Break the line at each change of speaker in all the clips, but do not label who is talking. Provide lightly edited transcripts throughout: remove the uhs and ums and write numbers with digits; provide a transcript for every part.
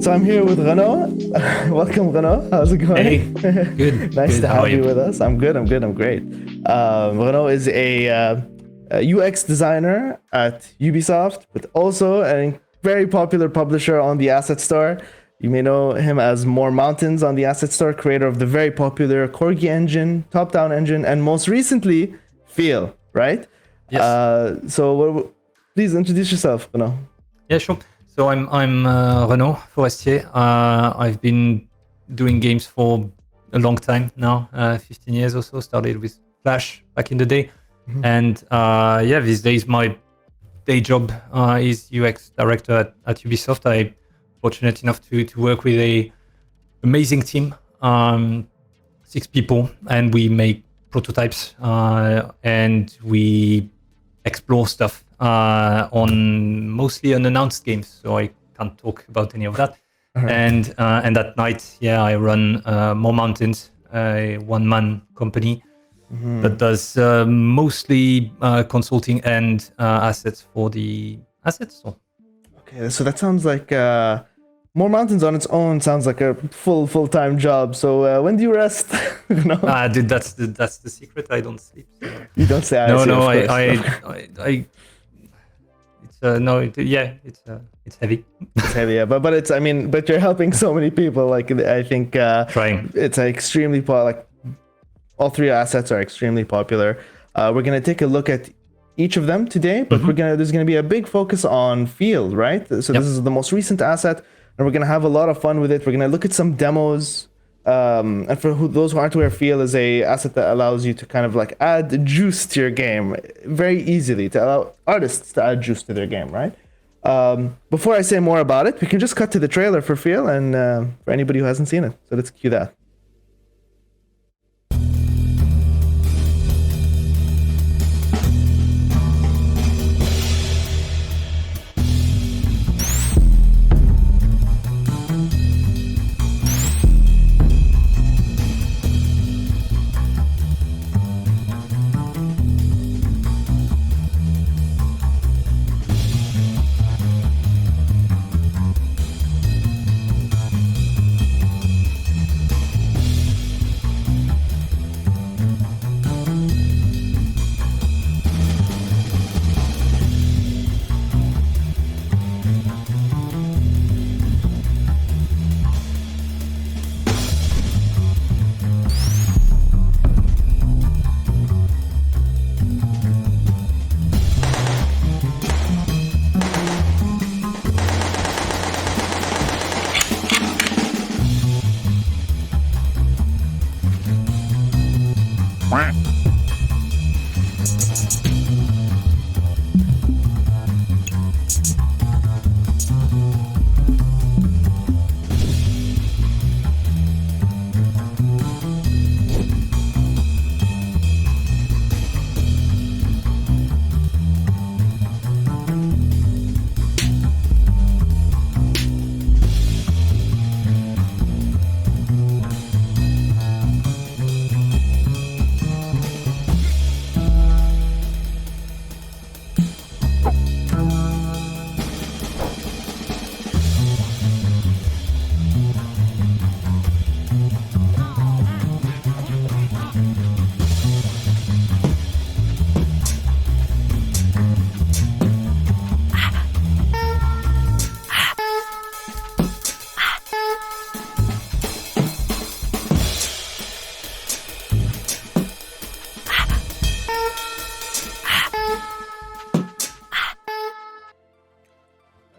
So I'm here with Renaud. Welcome, Renaud. How's it going?
Hey, good.
Nice
good.
to
How
have
are
you with us. I'm good. I'm great. Renaud is a UX designer at Ubisoft, but also a very popular publisher on the Asset Store. You may know him as moreMountains on the Asset Store, creator of the very popular Corgi engine, top-down engine, and most recently, Feel, right?
Yes.
Please introduce yourself, Renaud.
Yeah, sure. So I'm Renaud Forestie. I've been doing games for a long time now, 15 years or so. Started with Flash back in the day, and these days my day job is UX director at Ubisoft. I'm fortunate enough to work with a amazing team, 6 people, and we make prototypes and we explore stuff on mostly unannounced games, so I can't talk about any of that.
Right.
And at night, I run moreMountains, a one-man company that does mostly consulting and assets for the assets. So.
Okay, so that sounds like moreMountains on its own sounds like a full-time job. So when do you rest? No,
Dude, that's the secret. I don't sleep. So.
You don't say.
I it's heavy.
It's heavy, yeah. But it's but you're helping so many people. Like I think
Trying.
it's extremely like all 3 assets are extremely popular. We're gonna take a look at each of them today, but there's gonna be a big focus on Field, right? So this is the most recent asset, and we're gonna have a lot of fun with it. We're gonna look at some demos. And for those who aren't aware, Feel is a asset that allows you to kind of like add juice to your game very easily, to allow artists to add juice to their game, right? Before I say more about it, we can just cut to the trailer for Feel, and for anybody who hasn't seen it. So let's cue that.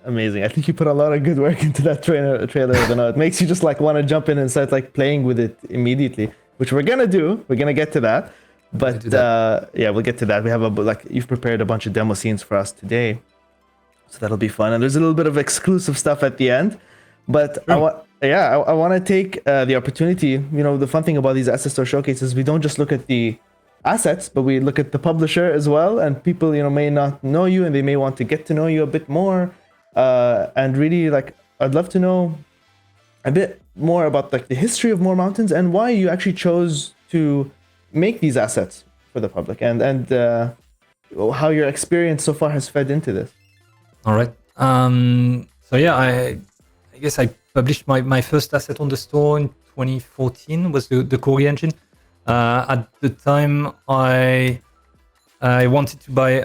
Amazing. I think you put a lot of good work into that trailer. It makes you just like want to jump in and start like playing with it immediately, which we're gonna do. We're gonna get to that. But we'll get to that. We have you've prepared a bunch of demo scenes for us today, so that'll be fun. And there's a little bit of exclusive stuff at the end. But sure. I want to take the opportunity. The fun thing about these Asset Store showcases, we don't just look at the assets, but we look at the publisher as well. And people, may not know you, and they may want to get to know you a bit more. And really, I'd love to know a bit more about the history of moreMountains and why you actually chose to make these assets for the public, and how your experience so far has fed into this.
All right. I guess I published my first asset on the store in 2014. Was the Corgi engine. At the time, I wanted to buy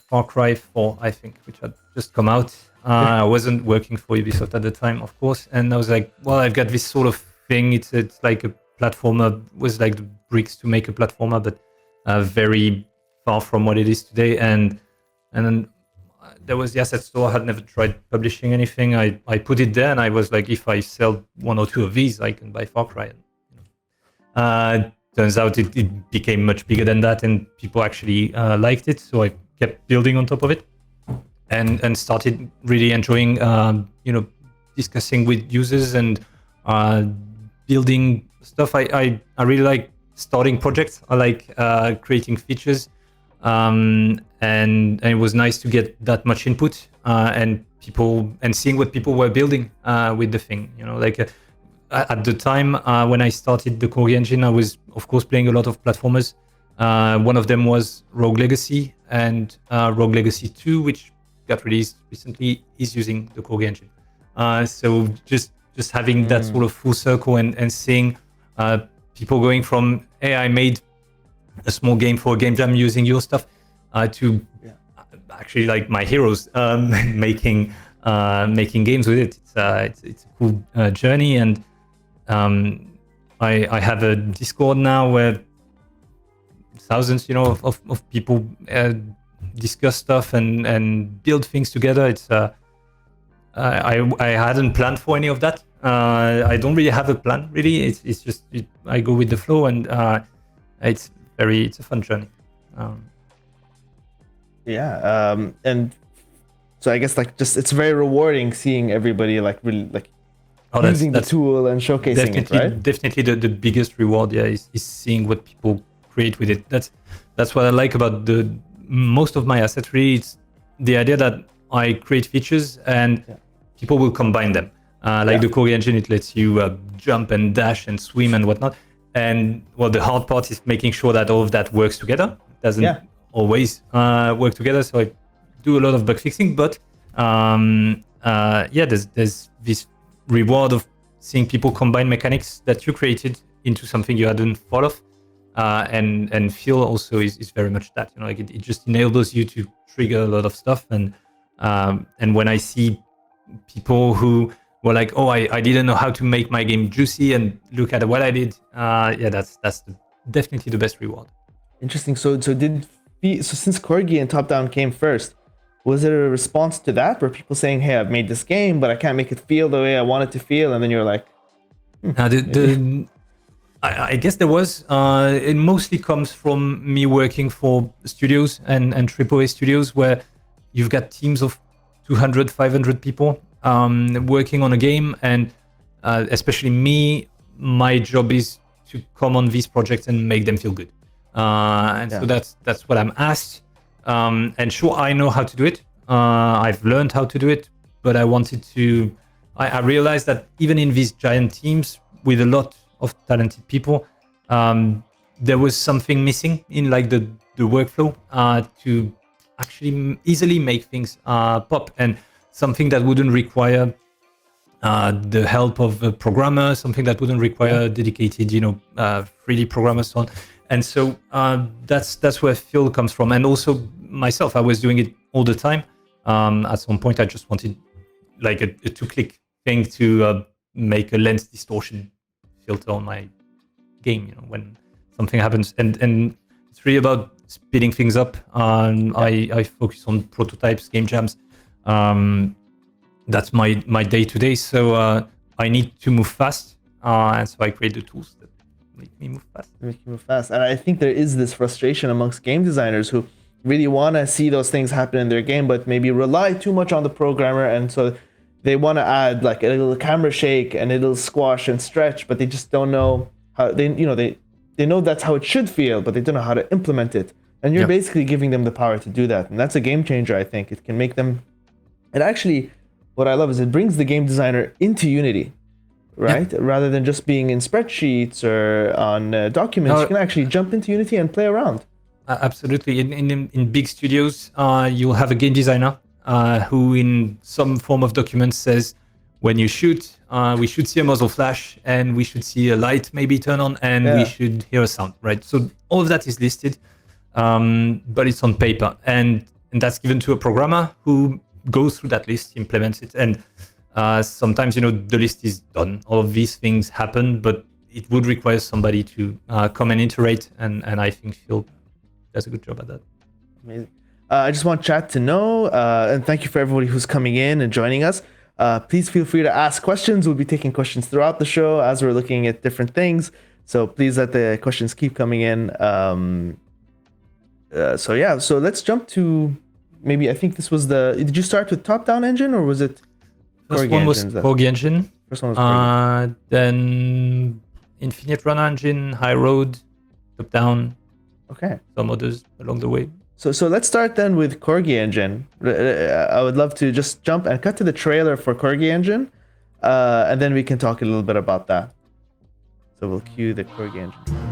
Far Cry 4, I think, which had just come out. I wasn't working for Ubisoft at the time, of course, and I was like, well, I've got this sort of thing. It's like a platformer, was like the bricks to make a platformer, but very far from what it is today. And then there was the asset store. I had never tried publishing anything. I put it there, and I was like, if I sell one or two of these, I can buy Far Cry. Turns out it became much bigger than that, and people actually liked it. So I kept building on top of it, and started really enjoying, discussing with users and building stuff. I really like starting projects. I like creating features, and it was nice to get that much input and seeing what people were building with the thing. At the time when I started the Corgi engine, I was of course playing a lot of platformers. One of them was Rogue Legacy, and Rogue Legacy 2, which got released recently, is using the Corgi engine. So just having that sort of full circle and seeing people going from, hey, I made a small game for a game jam using your stuff, to actually like my heroes making games with it. It's a cool journey, and I have a Discord now where thousands, of people discuss stuff and build things together. It's I hadn't planned for any of that. I don't really have a plan, really. It's just I go with the flow, and it's a fun journey.
And so I guess it's very rewarding seeing everybody really using the tool and showcasing it, right?
Definitely the biggest reward, is seeing what people create with it. That's what I like about most of my assets. Really, it's the idea that I create features and people will combine them. The Corgi engine, it lets you jump and dash and swim and whatnot. And the hard part is making sure that all of that works together. It doesn't always work together. So I do a lot of bug fixing, but there's this reward of seeing people combine mechanics that you created into something you hadn't thought of. And feel also is very much that, it just enables you to trigger a lot of stuff. And when I see people who were like, oh, I didn't know how to make my game juicy, and look at what I did, that's definitely the best reward.
Interesting. So since Corgi and Top Down came first, was there a response to that? Were people saying, hey, I've made this game, but I can't make it feel the way I want it to feel? And then you're like,
I guess there was. It mostly comes from me working for studios and AAA studios, where you've got teams of 200, 500 people working on a game. And especially me, my job is to come on these projects and make them feel good. So that's what I'm asked. And sure, I know how to do it. I've learned how to do it, but I wanted to. I realized that even in these giant teams with a lot of talented people, there was something missing in the workflow to actually easily make things pop, and something that wouldn't require the help of a programmer, something that wouldn't require dedicated 3D programmers, so on. And so that's where Phil comes from. And also myself, I was doing it all the time. At some point, I just wanted a 2-click thing to make a lens distortion filter on my game, when something happens. And it's really about speeding things up. I focus on prototypes, game jams. That's my day-to-day. So I need to move fast. And so I create the tools that make me move fast.
And I think there is this frustration amongst game designers who really want to see those things happen in their game, but maybe rely too much on the programmer, and so they want to add a little camera shake and a little squash and stretch, but they just don't know how they know that's how it should feel, but they don't know how to implement it. And you're basically giving them the power to do that, and that's a game changer. I think it can make them. And actually, what I love is it brings the game designer into Unity, right? Rather than just being in spreadsheets or on documents, you can actually jump into Unity and play around.
Absolutely. In big studios, you'll have a game designer who in some form of document says, when you shoot, we should see a muzzle flash, and we should see a light maybe turn on, and we should hear a sound, right? So all of that is listed, but it's on paper, and that's given to a programmer who goes through that list, implements it, and sometimes, you know, the list is done. All of these things happen, but it would require somebody to come and iterate, and I think Phil does a good job at that.
Amazing. I just want chat to know, and thank you for everybody who's coming in and joining us. Please feel free to ask questions. We'll be taking questions throughout the show as we're looking at different things. So please let the questions keep coming in. So let's jump to maybe, I think this was did you start with top-down engine or was it
First one was Corgi engine.
First one was Corgi.
Then Infinite Runner engine, High Road, top-down.
Okay.
Some others along the way.
So let's start then with Corgi engine. I would love to just jump and cut to the trailer for Corgi engine, and then we can talk a little bit about that. So we'll cue the Corgi engine.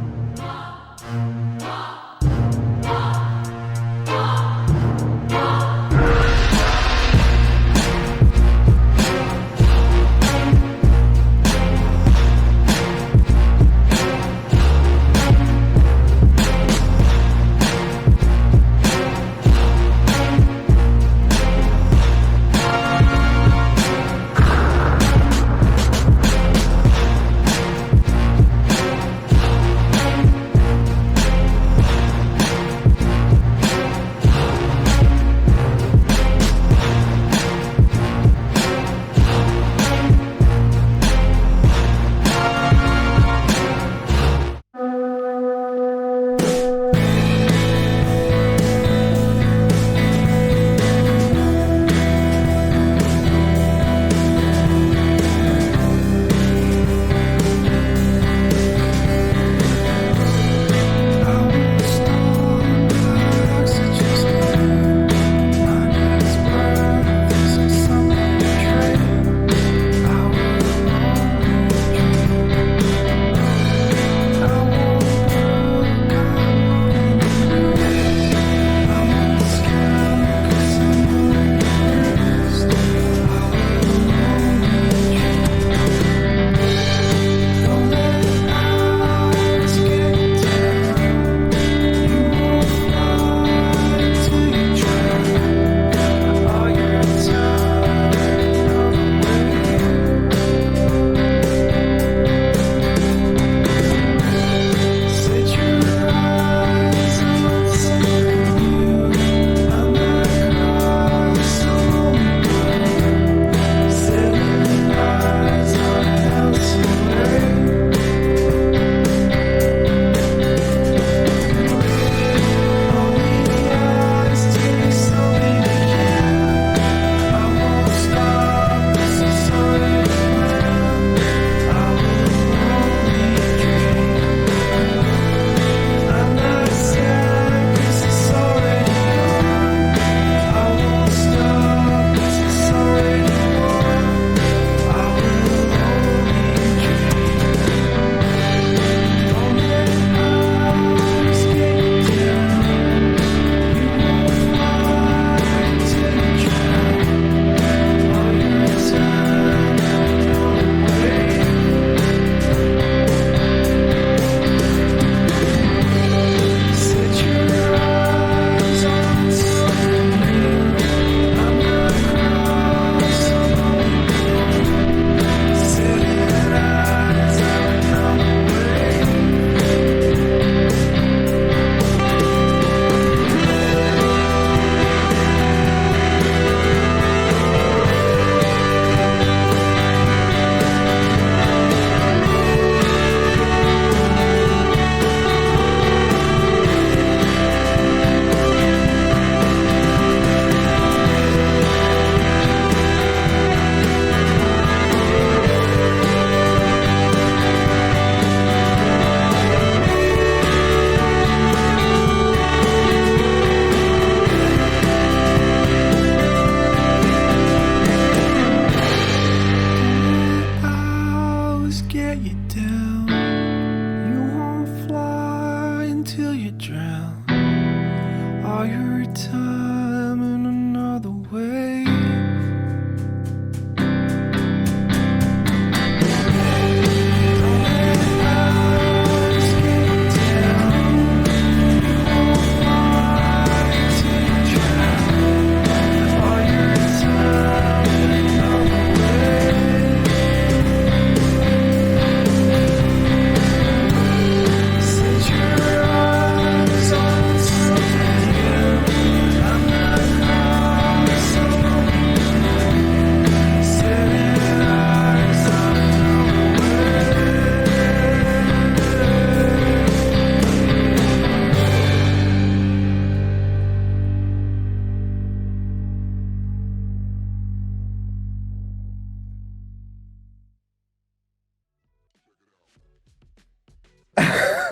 time in another way.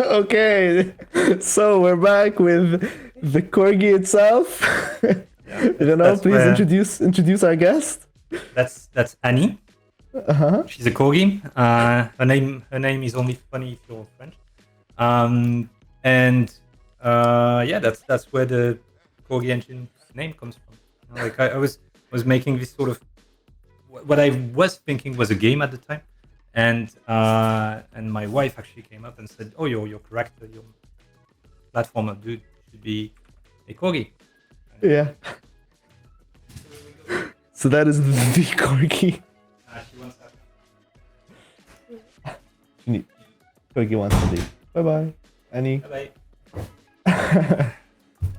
Okay, so we're back with the Corgi itself. Renaud, please introduce our guest.
That's Annie. She's a Corgi. Her name is only funny if you're French. That's where the Corgi engine name comes from. Like I was making this sort of what I was thinking was a game at the time, and my wife actually came up and said, "Oh, your character, your platformer dude should be a Corgi."
Yeah. So that is the Corgi.
She wants that.
Corgi wants to leave. Bye bye, Annie.
Bye.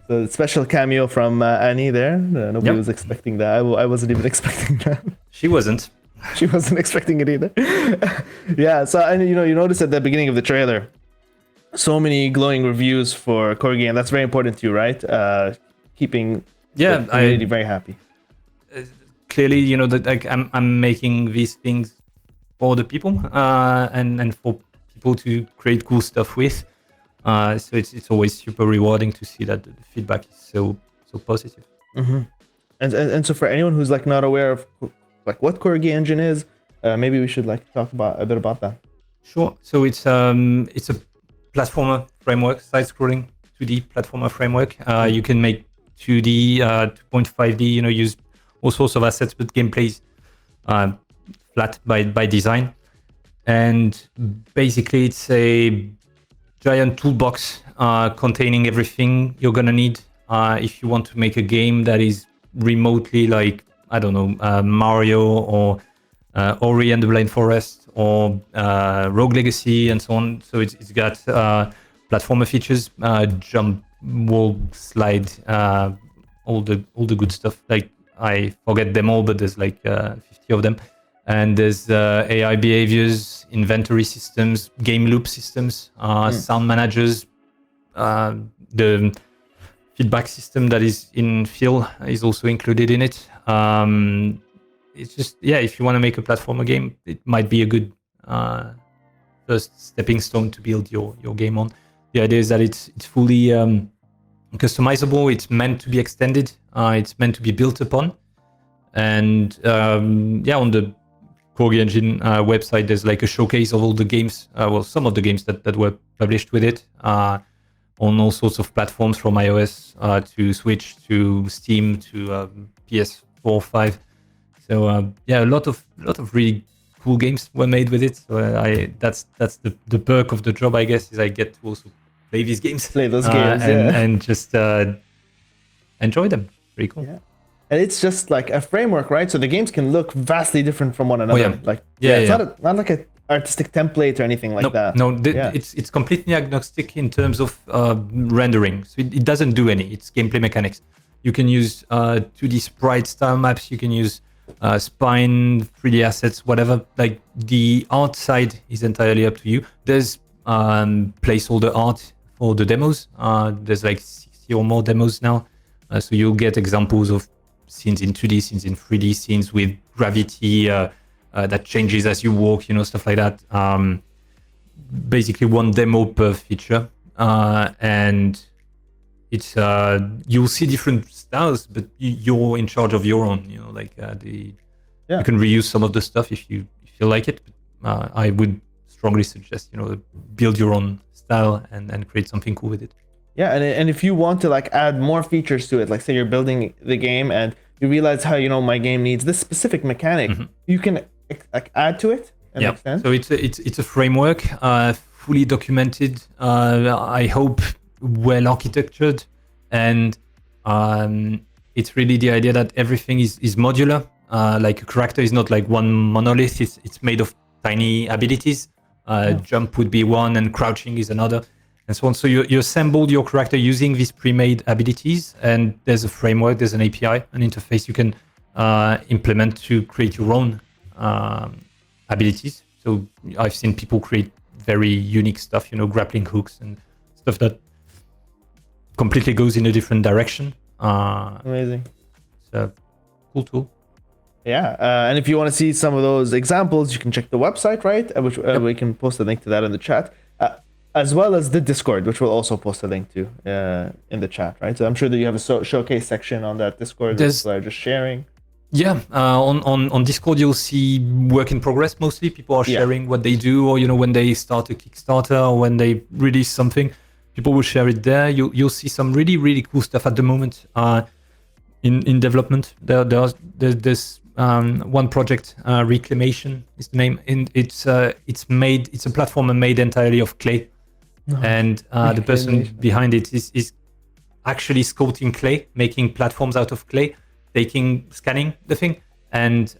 So special cameo from Annie there. Nobody was expecting that. I wasn't even expecting that.
She wasn't.
She wasn't expecting it either. Yeah. So and you noticed at the beginning of the trailer, so many glowing reviews for Corgi, and that's very important to you, right? Keeping the community very happy.
Clearly, that like I'm making these things for the people and for people to create cool stuff with. So it's always super rewarding to see that the feedback is so positive.
Mm-hmm. And so for anyone who's like not aware of like what Corgi engine is, maybe we should like talk a bit about that.
Sure. So it's a platformer framework, side-scrolling 2D platformer framework. You can make 2D, 2.5D. Use all sorts of assets, but gameplay is flat by design. And basically, it's a giant toolbox containing everything you're gonna need if you want to make a game that is remotely like, I don't know, Mario or Ori and the Blind Forest or Rogue Legacy and so on. So it's got platformer features, jump, wall, slide, all the good stuff. Like I forget them all, but there's like 50 of them. And there's AI behaviors, inventory systems, game loop systems, sound managers. The feedback system that is in Phil is also included in it. It's just, if you want to make a platformer game, it might be a good first stepping stone to build your game on. The idea is that it's fully customizable. It's meant to be extended. It's meant to be built upon. And on the Corgi engine website, there's like a showcase of all the games, some of the games that were published with it on all sorts of platforms, from iOS to Switch to Steam to PS4, 5. So a lot of really cool games were made with it. So that's the perk of the job, I guess, is I get to also play these games, and just enjoy them. Pretty cool.
Yeah. And it's just like a framework, right? So the games can look vastly different from one another. It's not like an artistic template or anything like that.
No, it's completely agnostic in terms of rendering. So it doesn't do any. It's gameplay mechanics. You can use 2D sprite style maps. You can use spine, 3D assets, whatever. Like the art side is entirely up to you. There's placeholder art for the demos. There's like 60 or more demos now. So you'll get examples of scenes in 2D, scenes in 3D, scenes with gravity that changes as you walk, stuff like that. Basically one demo per feature. And it's you'll see different styles, but you're in charge of your own, you can reuse some of the stuff if you like it. But I would strongly suggest, build your own style and create something cool with it.
Yeah, and if you want to like add more features to it, like say you're building the game and you realize how my game needs this specific mechanic, you can like add to it and extend.
So it's a framework, fully documented. I hope well architectured, and it's really the idea that everything is modular. Like a character is not like one monolith. It's made of tiny abilities. Jump would be one, and crouching is another, and so on. So you assembled your character using these pre-made abilities, and there's a framework, there's an API, an interface you can implement to create your own abilities. So I've seen people create very unique stuff, grappling hooks and stuff that completely goes in a different direction.
Amazing.
It's a cool tool.
Yeah, and if you want to see some of those examples, you can check the website, right? Which we can post a link to that in the chat. as well as the Discord, which we'll also post a link to in the chat, right? So I'm sure that you have a showcase section on that Discord where people are just sharing.
Yeah, on Discord you'll see work in progress mostly. People are sharing what they do, or when they start a Kickstarter or when they release something, people will share it there. You'll see some really cool stuff at the moment in development. There's one project, Reclamation is the name, and it's a platform made entirely of clay, and the person behind it is actually sculpting clay, making platforms out of clay, scanning the thing, and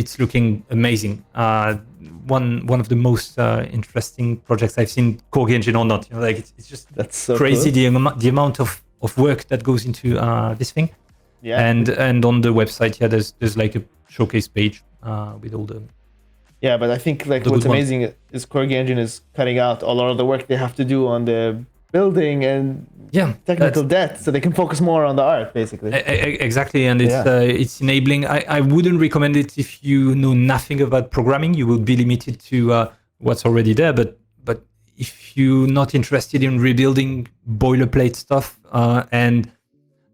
it's looking amazing. One of the most interesting projects I've seen, Corgi engine or not. It's just
that's so
crazy
cool.
the amount of work that goes into this thing.
Yeah.
And on the website, there's like a showcase page with all the.
Yeah, but I think what's amazing is Corgi engine is cutting out a lot of the work they have to do on the building and technical debt, so they can focus more on the art, basically.
Exactly, and it's enabling. I wouldn't recommend it if you know nothing about programming. You will be limited to what's already there. But if you're not interested in rebuilding boilerplate stuff and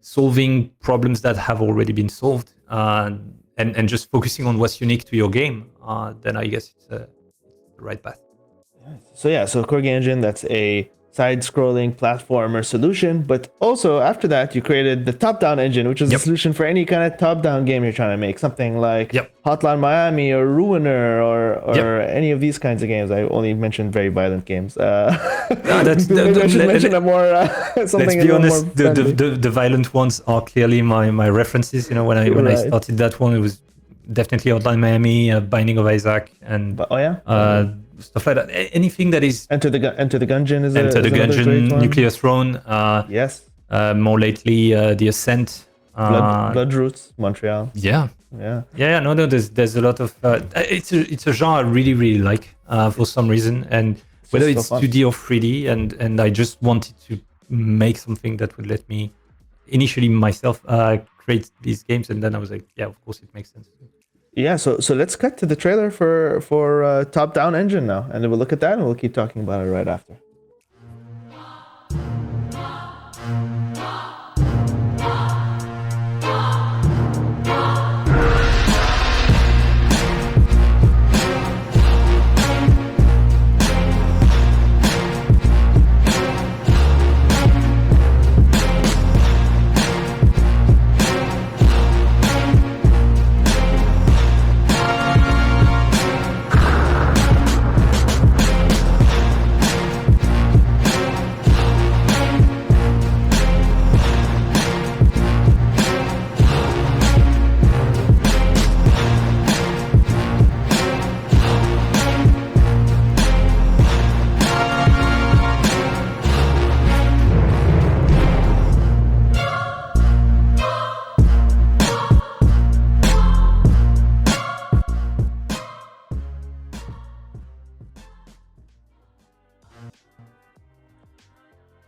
solving problems that have already been solved, and just focusing on what's unique to your game, then I guess it's the right path.
So Corgi engine, that's a side-scrolling platformer solution, but also after that you created the top-down engine, which is a solution for any kind of top-down game you're trying to make, something like Hotline Miami or Ruiner or any of these kinds of games. I only mentioned very violent games. Maybe I should mention a more something.
Let's be honest, the violent ones are clearly my references. When I started that one, it was definitely Hotline Miami, Binding of Isaac, and stuff like that. Anything that is
Enter the Gungeon is
Enter the Gungeon, Nuclear Throne.
Yes.
More lately, The Ascent.
Blood Roots, Montreal.
Yeah. No. There's a lot of. It's a genre I really like for some reason, and whether it's 2D or 3D, and I just wanted to make something that would let me initially myself create these games, and then I was like, yeah, of course it makes sense.
Yeah, so let's cut to the trailer for top-down engine now, and then we'll look at that and we'll keep talking about it right after.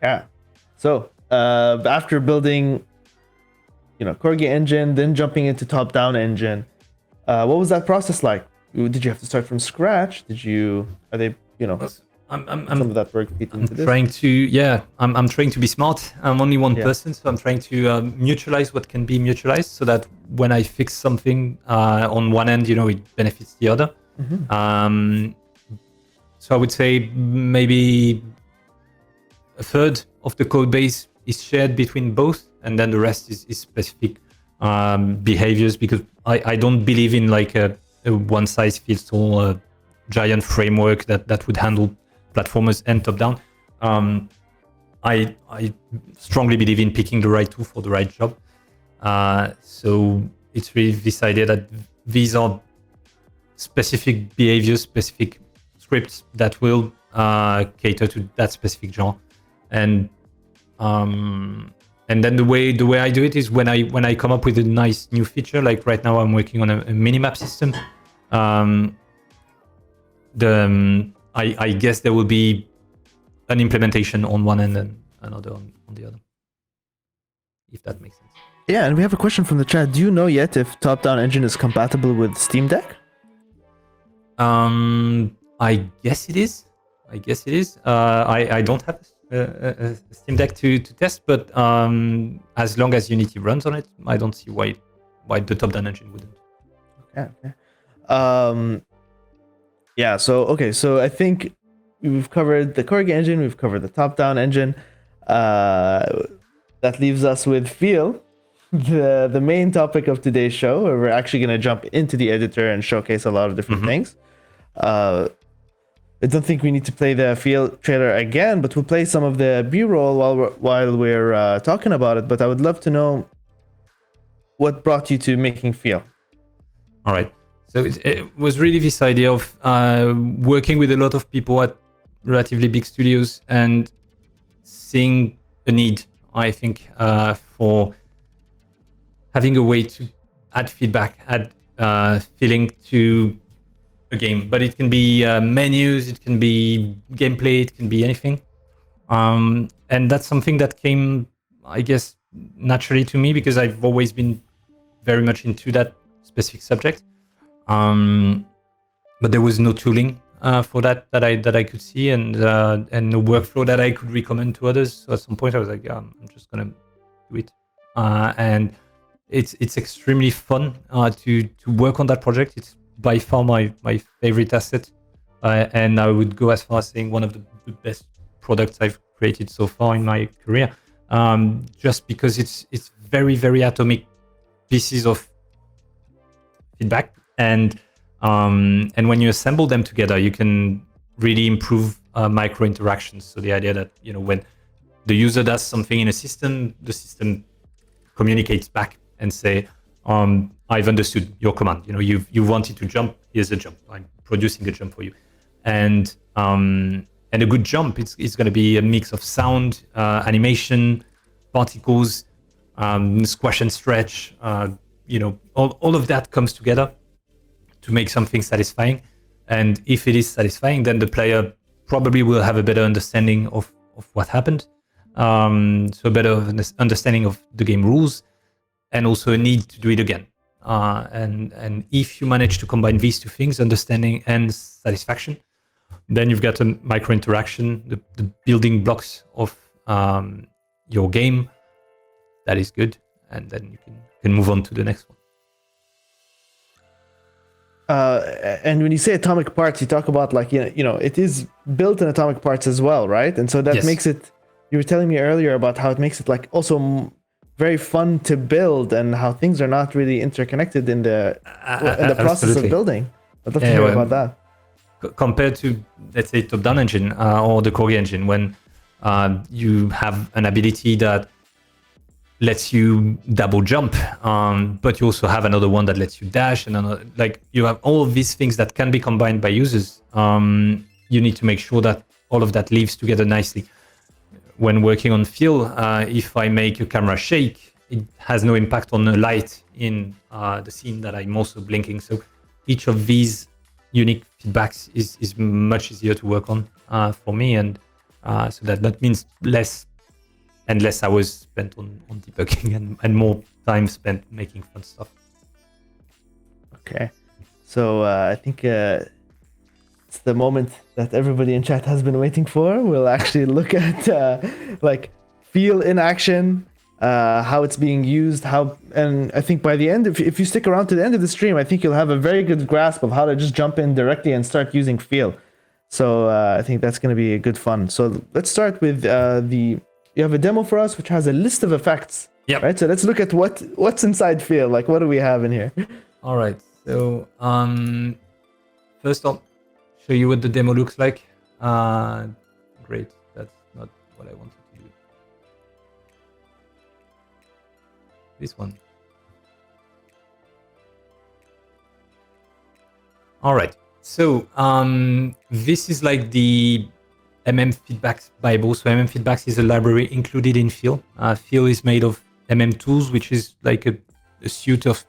Yeah. So after building, Corgi engine, then jumping into top-down engine, what was that process like? Did you have to start from scratch? Are they, some of that work fit into this?
I'm trying to be smart. I'm only one person, so I'm trying to mutualize what can be mutualized, so that when I fix something on one end, it benefits the other.
Mm-hmm.
So I would say maybe a third of the code base is shared between both, and then the rest is specific behaviors, because I don't believe in like a one-size-fits-all giant framework that would handle platformers and top-down. I strongly believe in picking the right tool for the right job. So it's really this idea that these are specific behaviors, specific scripts that will cater to that specific genre. And then the way I do it is when I come up with a nice new feature, like right now I'm working on a minimap system. I guess there will be an implementation on one end and another on the other, if that makes sense.
Yeah, and we have a question from the chat. Do you know yet if top-down engine is compatible with Steam Deck?
I guess it is. I guess it is. I don't have a Steam Deck to test, but as long as Unity runs on it, I don't see why the top-down engine wouldn't.
Okay. Yeah. So I think we've covered the Corgi engine. We've covered the top-down engine. That leaves us with Feel, the main topic of today's show, where we're actually going to jump into the editor and showcase a lot of different things. I don't think we need to play the Feel trailer again, but we'll play some of the B-roll while we're talking about it. But I would love to know what brought you to making Feel.
All right. So it was really this idea of working with a lot of people at relatively big studios and seeing a need, I think, for having a way to add feedback, add feeling to a game. But it can be menus, it can be gameplay, it can be anything. And that's something that came, I guess, naturally to me because I've always been very much into that specific subject. But there was no tooling for that I could see and no workflow that I could recommend to others. So at some point I was like, I'm just gonna do it. And it's extremely fun to work on that project. It's by far my favorite asset, and I would go as far as saying one of the best products I've created so far in my career. Just because it's very, very atomic pieces of feedback, and when you assemble them together, you can really improve micro interactions. So the idea that when the user does something in a system, the system communicates back and say, I've understood your command. You wanted to jump. Here's a jump. I'm producing a jump for you, and a good jump. It's going to be a mix of sound, animation, particles, squash and stretch. All of that comes together to make something satisfying. And if it is satisfying, then the player probably will have a better understanding of what happened. So a better understanding of the game rules, and also a need to do it again. And if you manage to combine these two things, understanding and satisfaction, then you've got a micro interaction, the building blocks of your game. That is good, and then you can move on to the next one.
And when you say atomic parts, you talk about it is built in atomic parts as well, right? And so that makes it. You were telling me earlier about how it makes it also very fun to build, and how things are not really interconnected in the process of building. I'd love to hear about that.
Compared to, let's say, top-down engine or the Corgi engine, when you have an ability that lets you double jump, but you also have another one that lets you dash, and another, you have all of these things that can be combined by users. You need to make sure that all of that lives together nicely. When working on Feel, if I make a camera shake, it has no impact on the light in the scene that I'm also blinking. So each of these unique feedbacks is much easier to work on for me, and so that means less hours spent on debugging and more time spent making fun stuff.
Okay, so I think it's the moment that everybody in chat has been waiting for. We'll actually look at Feel in action, how it's being used, and I think by the end, if you stick around to the end of the stream, I think you'll have a very good grasp of how to just jump in directly and start using Feel. So I think that's going to be a good fun. So let's start with you have a demo for us which has a list of effects.
Yep.
Right. So let's look at what's inside Feel. What do we have in here?
All right. So first I'll show you what the demo looks like. Great. That's not what I wanted to do. This one. All right. So this is like the Feedbacks Bible. So Feedbacks is a library included in Feel. Feel is made of tools, which is like a suite of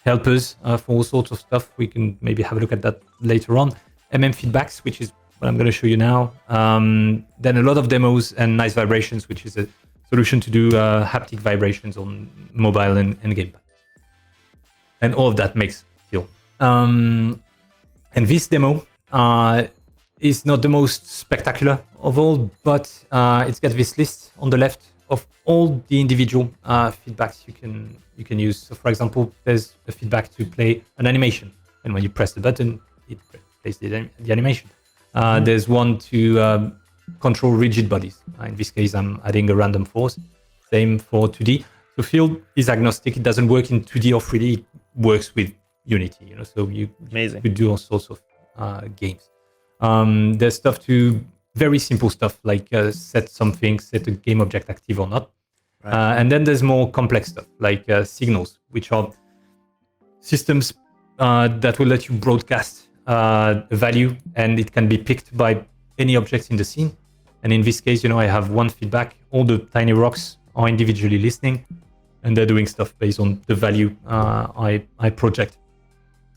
helpers for all sorts of stuff. We can maybe have a look at that later on. Feedbacks, which is what I'm going to show you now. Then a lot of demos and nice vibrations, which is a solution to do haptic vibrations on mobile and gamepad. And all of that makes Feel. And this demo is not the most spectacular of all, but it's got this list on the left of all the individual feedbacks you can use. So, for example, there's a feedback to play an animation, and when you press the button, it plays the animation. There's one to control rigid bodies. In this case, I'm adding a random force. Same for 2D. So field is agnostic. It doesn't work in 2D or 3D. It works with Unity. So you could do all sorts of games. There's stuff to very simple stuff like set a game object active or not. Right. And then there's more complex stuff like signals, which are systems that will let you broadcast a value, and it can be picked by any object in the scene. And in this case, I have one feedback. All the tiny rocks are individually listening, and they're doing stuff based on the value I project.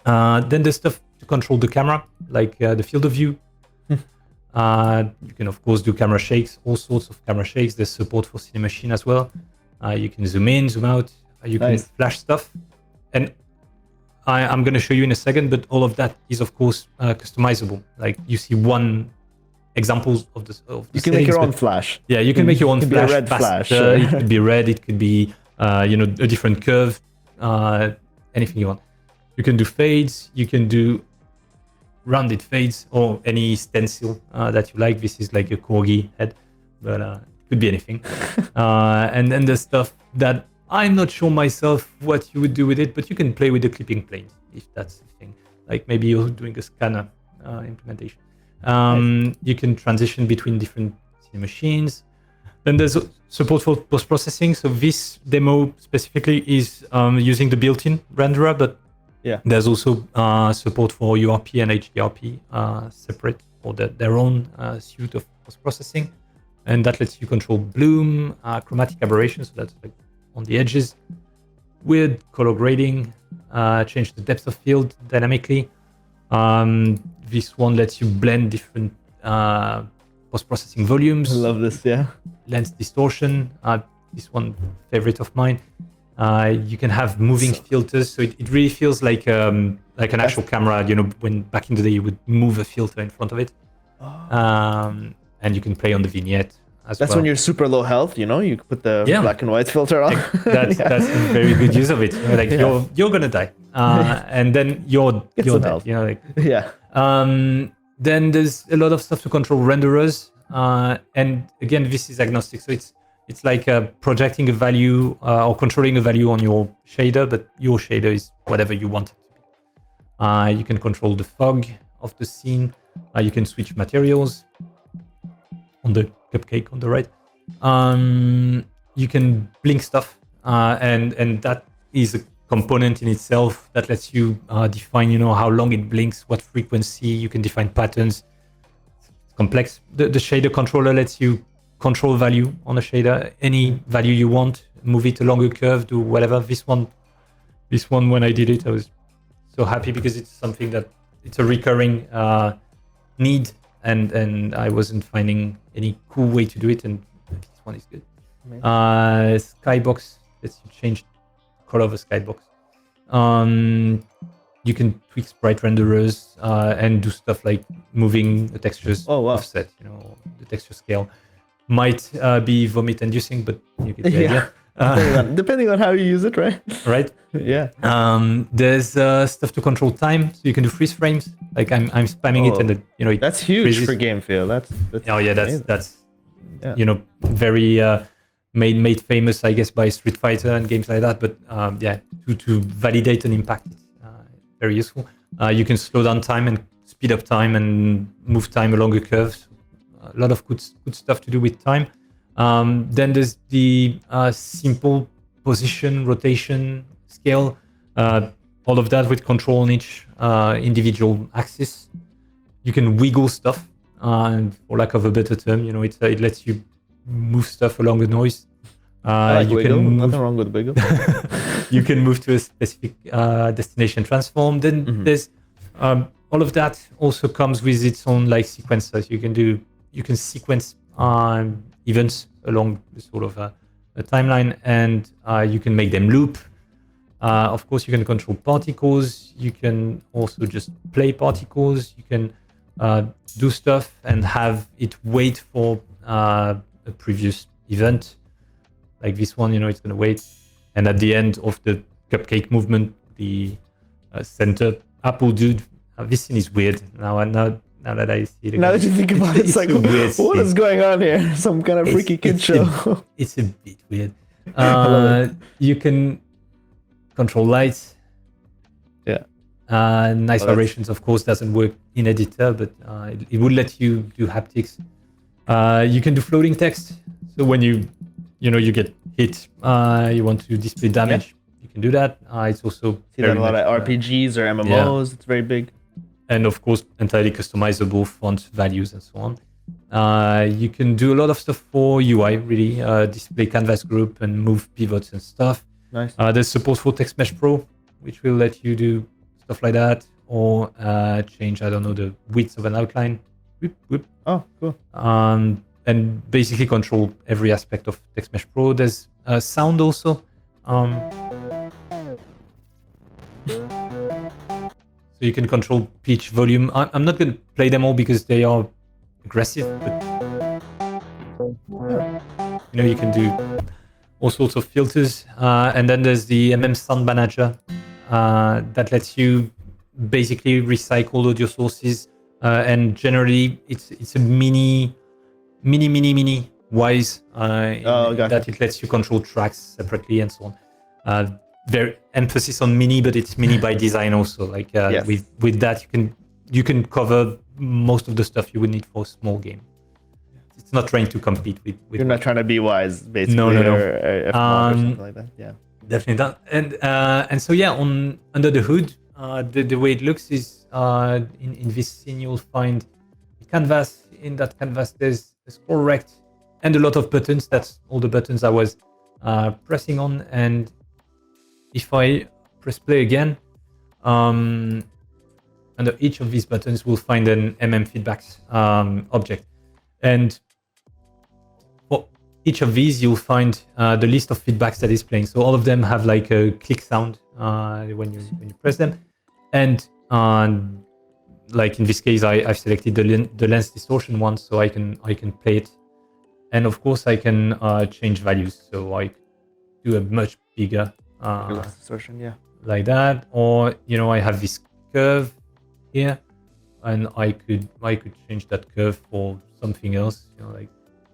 Then there's stuff to control the camera, like the field of view. You can, of course, do camera shakes, all sorts of camera shakes. There's support for Cinemachine as well. You can zoom in, zoom out. You can flash stuff. And I'm going to show you in a second, but all of that is, of course, customizable. Like you see one examples of the
you can make your own flash.
Yeah, you can make your own flash.
It could be a red flash.
It could be red. It could be, a different curve. Anything you want. You can do fades. You can do rounded fades or any stencil that you like. This is like a Corgi head, but it could be anything. And then there's stuff that I'm not sure myself what you would do with it, but you can play with the clipping planes if that's the thing. Like maybe you're doing a scanner implementation. You can transition between different machines. Then there's support for post-processing. So this demo specifically is using the built-in renderer, but there's also support for URP and HDRP separate for their own suite of post-processing. And that lets you control bloom, chromatic aberration, so that's like on the edges, weird color grading, change the depth of field dynamically. This one lets you blend different post-processing volumes.
I love this,
Lens distortion, this one favorite of mine. You can have moving filters, so it really feels like an actual camera. When back in the day you would move a filter in front of it, and you can play on the vignette as well.
That's when you're super low health. You put the black and white filter on.
That's a very good use of it. You're gonna die, and then you're dead. Then there's a lot of stuff to control renderers, and again, this is agnostic, so it's like projecting a value or controlling a value on your shader, but your shader is whatever you want it to be. You can control the fog of the scene. You can switch materials on the cupcake on the right. You can blink stuff, and that is a component in itself that lets you define, how long it blinks, what frequency. You can define patterns. It's complex. The shader controller lets you control value on a shader, any value you want, move it along a curve, do whatever. This one, when I did it, I was so happy because it's something that it's a recurring need, and I wasn't finding any cool way to do it, and this one is good. Skybox lets you change the color of a skybox. You can tweak sprite renderers and do stuff like moving the textures offset, the texture scale. Might be vomit inducing, but you get the idea.
Depending on how you use it, right?
Right.
Yeah.
There's stuff to control time, so you can do freeze frames. Like I'm spamming it, and it
that's huge
freezes.
for game feel. That's
very made famous, I guess, by Street Fighter and games like that. But to validate an impact, it's very useful. You can slow down time and speed up time and move time along a curve. A lot of good stuff to do with time. Then there's the simple position, rotation, scale, all of that with control on each individual axis. You can wiggle stuff, and for lack of a better term, it lets you move stuff along the noise.
You wiggle. Nothing wrong with wiggle.
You can move to a specific destination transform. Then there's all of that also comes with its own sequencers. You can sequence events along sort of a timeline, and you can make them loop. Of course, you can control particles. You can also just play particles. You can do stuff and have it wait for a previous event. Like this one, it's going to wait. And at the end of the cupcake movement, the center apple dude, this scene is weird. Now that I see it again.
Now that you think about it, it's like, what is going on here? Some kind of freaky kid show.
It's a bit weird. You can control lights.
Yeah.
Nice variations, of course, doesn't work in editor, but it would let you do haptics. You can do floating text. So when you get hit, you want to display damage. You can do that. It's also
see that a lot of RPGs or MMOs. It's very big.
And of course, entirely customizable font values and so on. You can do a lot of stuff for UI, really. Display canvas group and move pivots and stuff.
Nice.
There's support for Text Mesh Pro, which will let you do stuff like that, or change, I don't know, the width of an outline. Whoop, whoop.
Oh, cool.
And basically control every aspect of Text Mesh Pro. There's sound also. So you can control pitch, volume. I'm not going to play them all because they are aggressive, but you can do all sorts of filters. And then there's the Sound Manager that lets you basically recycle audio sources. And generally, it's a mini wise that it lets you control tracks separately and so on. Very emphasis on mini, but it's mini by design also. Like with that, you can cover most of the stuff you would need for a small game. It's not trying to compete with
You're not trying to be wise, basically.
No.
Or something like that. Yeah,
definitely not. And so under the hood, the way it looks is in this scene you'll find canvas. In that canvas, there's a scroll rect and a lot of buttons. That's all the buttons I was pressing on. And if I press play again, under each of these buttons, we'll find an feedbacks object. And for each of these, you'll find the list of feedbacks that is playing. So all of them have like a click sound when you press them. And like in this case, I've selected the lens distortion one, so I can play it. And of course, I can change values. So I do a much bigger
distortion,
like that, or I have this curve here, and I could change that curve for something else, like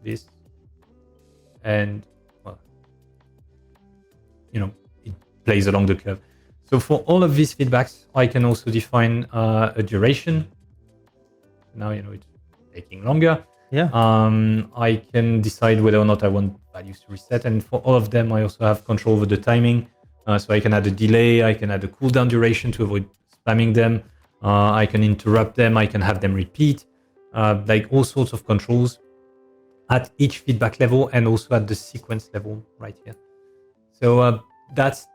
this, and it plays along the curve. So for all of these feedbacks, I can also define a duration. Now it's taking longer. I can decide whether or not I want values to reset, and for all of them, I also have control over the timing. So I can add a delay, I can add a cooldown duration to avoid spamming them. I can interrupt them, I can have them repeat, like all sorts of controls at each feedback level and also at the sequence level right here. So that's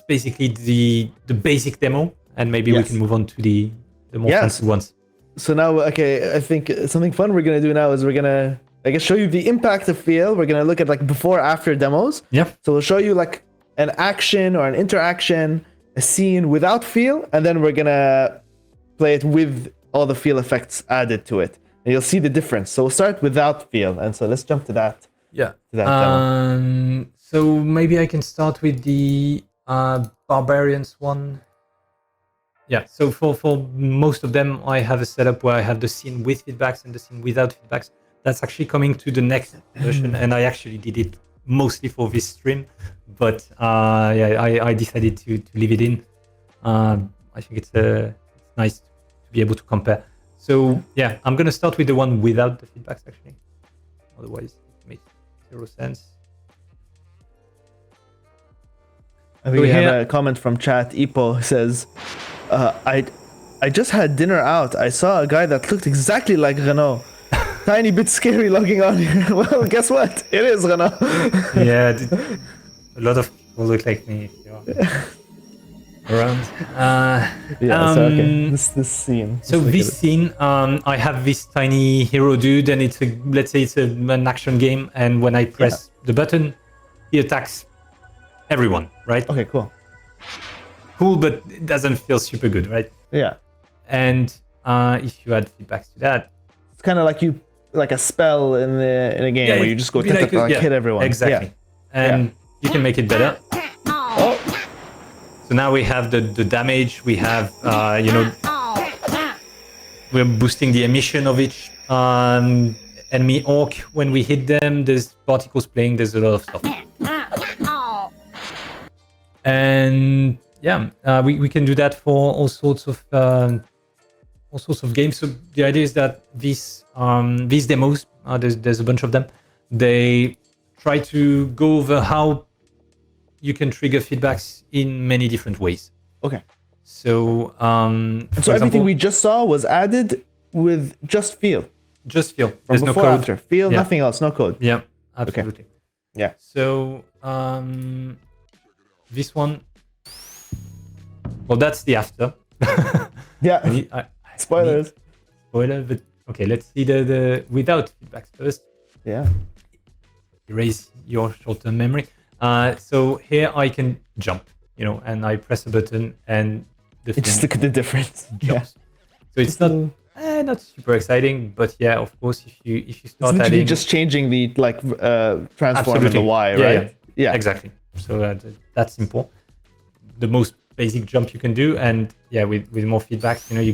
basically the basic demo, and maybe we can move on to the more fancy ones.
So now, okay, I think something fun we're gonna do now is we're gonna, I guess, show you the impact of feel. We're gonna look at like before, after demos.
Yeah.
So we'll show you like an action or an interaction, a scene without feel, and then we're gonna play it with all the feel effects added to it, and you'll see the difference. So we'll start without feel, and so let's jump to that.
Yeah.
To that demo.
So maybe I can start with the Barbarians one. Yeah. So for most of them, I have a setup where I have the scene with feedbacks and the scene without feedbacks. That's actually coming to the next version, and I actually did it mostly for this stream, but I decided to leave it in. I think it's nice to be able to compare. So yeah, I'm gonna start with the one without the feedbacks actually. Otherwise, it makes zero sense.
I think we have a comment from chat. Ipo says, I just had dinner out. I saw a guy that looked exactly like Renaud. Tiny bit scary logging on here. Well, guess what? It is Renaud.
Yeah, a lot of people look like me if you're around.
So okay, this scene.
So this scene, I have this tiny hero dude, and let's say it's an action game, and when I press the button, he attacks everyone, right?
Okay, cool.
Cool, but it doesn't feel super good, right?
Yeah.
And if you add feedbacks to that,
It's kind of like a spell in a game where you just go hit everyone.
Exactly.
Yeah.
And you can make it better.
Oh,
So now we have the damage. We have we're boosting the emission of each enemy orc when we hit them. There's particles playing. There's a lot of stuff. And yeah, we can do that for all sorts of games. So the idea is that these demos, there's a bunch of them. They try to go over how you can trigger feedbacks in many different ways.
okay.
So
Everything we just saw was added with just feel.
Just feel.
From
There's no
before,
code.
after. Feel,
Yeah.
nothing else, no code.
Yeah, absolutely.
Yeah.
So this one, well, that's the after.
Yeah.
I
Spoilers.
Spoiler, but okay, let's see the without feedbacks first.
Yeah.
Erase your short-term memory. So here I can jump, and I press a button and the
Just look at the difference. Yeah.
jumps. So it's not super exciting, but yeah, of course, if you
It's
start
literally
adding,
just changing the transform and
Absolutely.
the Y,
Yeah,
right? Yeah.
exactly. So that's simple. The most basic jump you can do, and yeah, with more feedbacks, you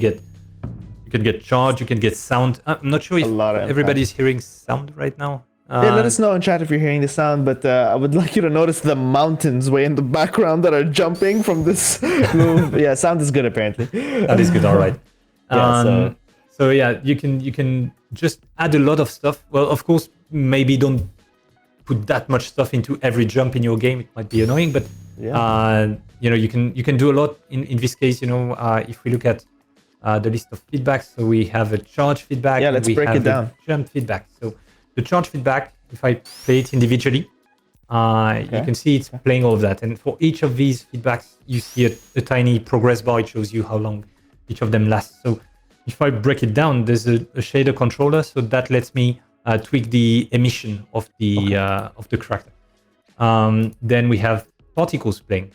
can get charge, you can get sound. I'm not sure if
lot of
everybody's hearing sound right now.
Yeah, let us know in chat if you're hearing the sound, but I would like you to notice the mountains way in the background that are jumping from this move. Yeah, sound is good apparently.
That is good, all right.
Yeah,
so yeah, you can just add a lot of stuff. Well, of course, maybe don't put that much stuff into every jump in your game. It might be annoying, but
Yeah.
you can do a lot in this case. If we look at the list of feedbacks, so we have a charge feedback.
Yeah,
and
let's
we
break
have
it down.
a jump feedback. So the charge feedback, if I play it individually, you can see it's playing all of that. And for each of these feedbacks, you see a tiny progress bar. It shows you how long each of them lasts. So if I break it down, there's a shader controller, so that lets me tweak the emission of the character. Then we have particles playing.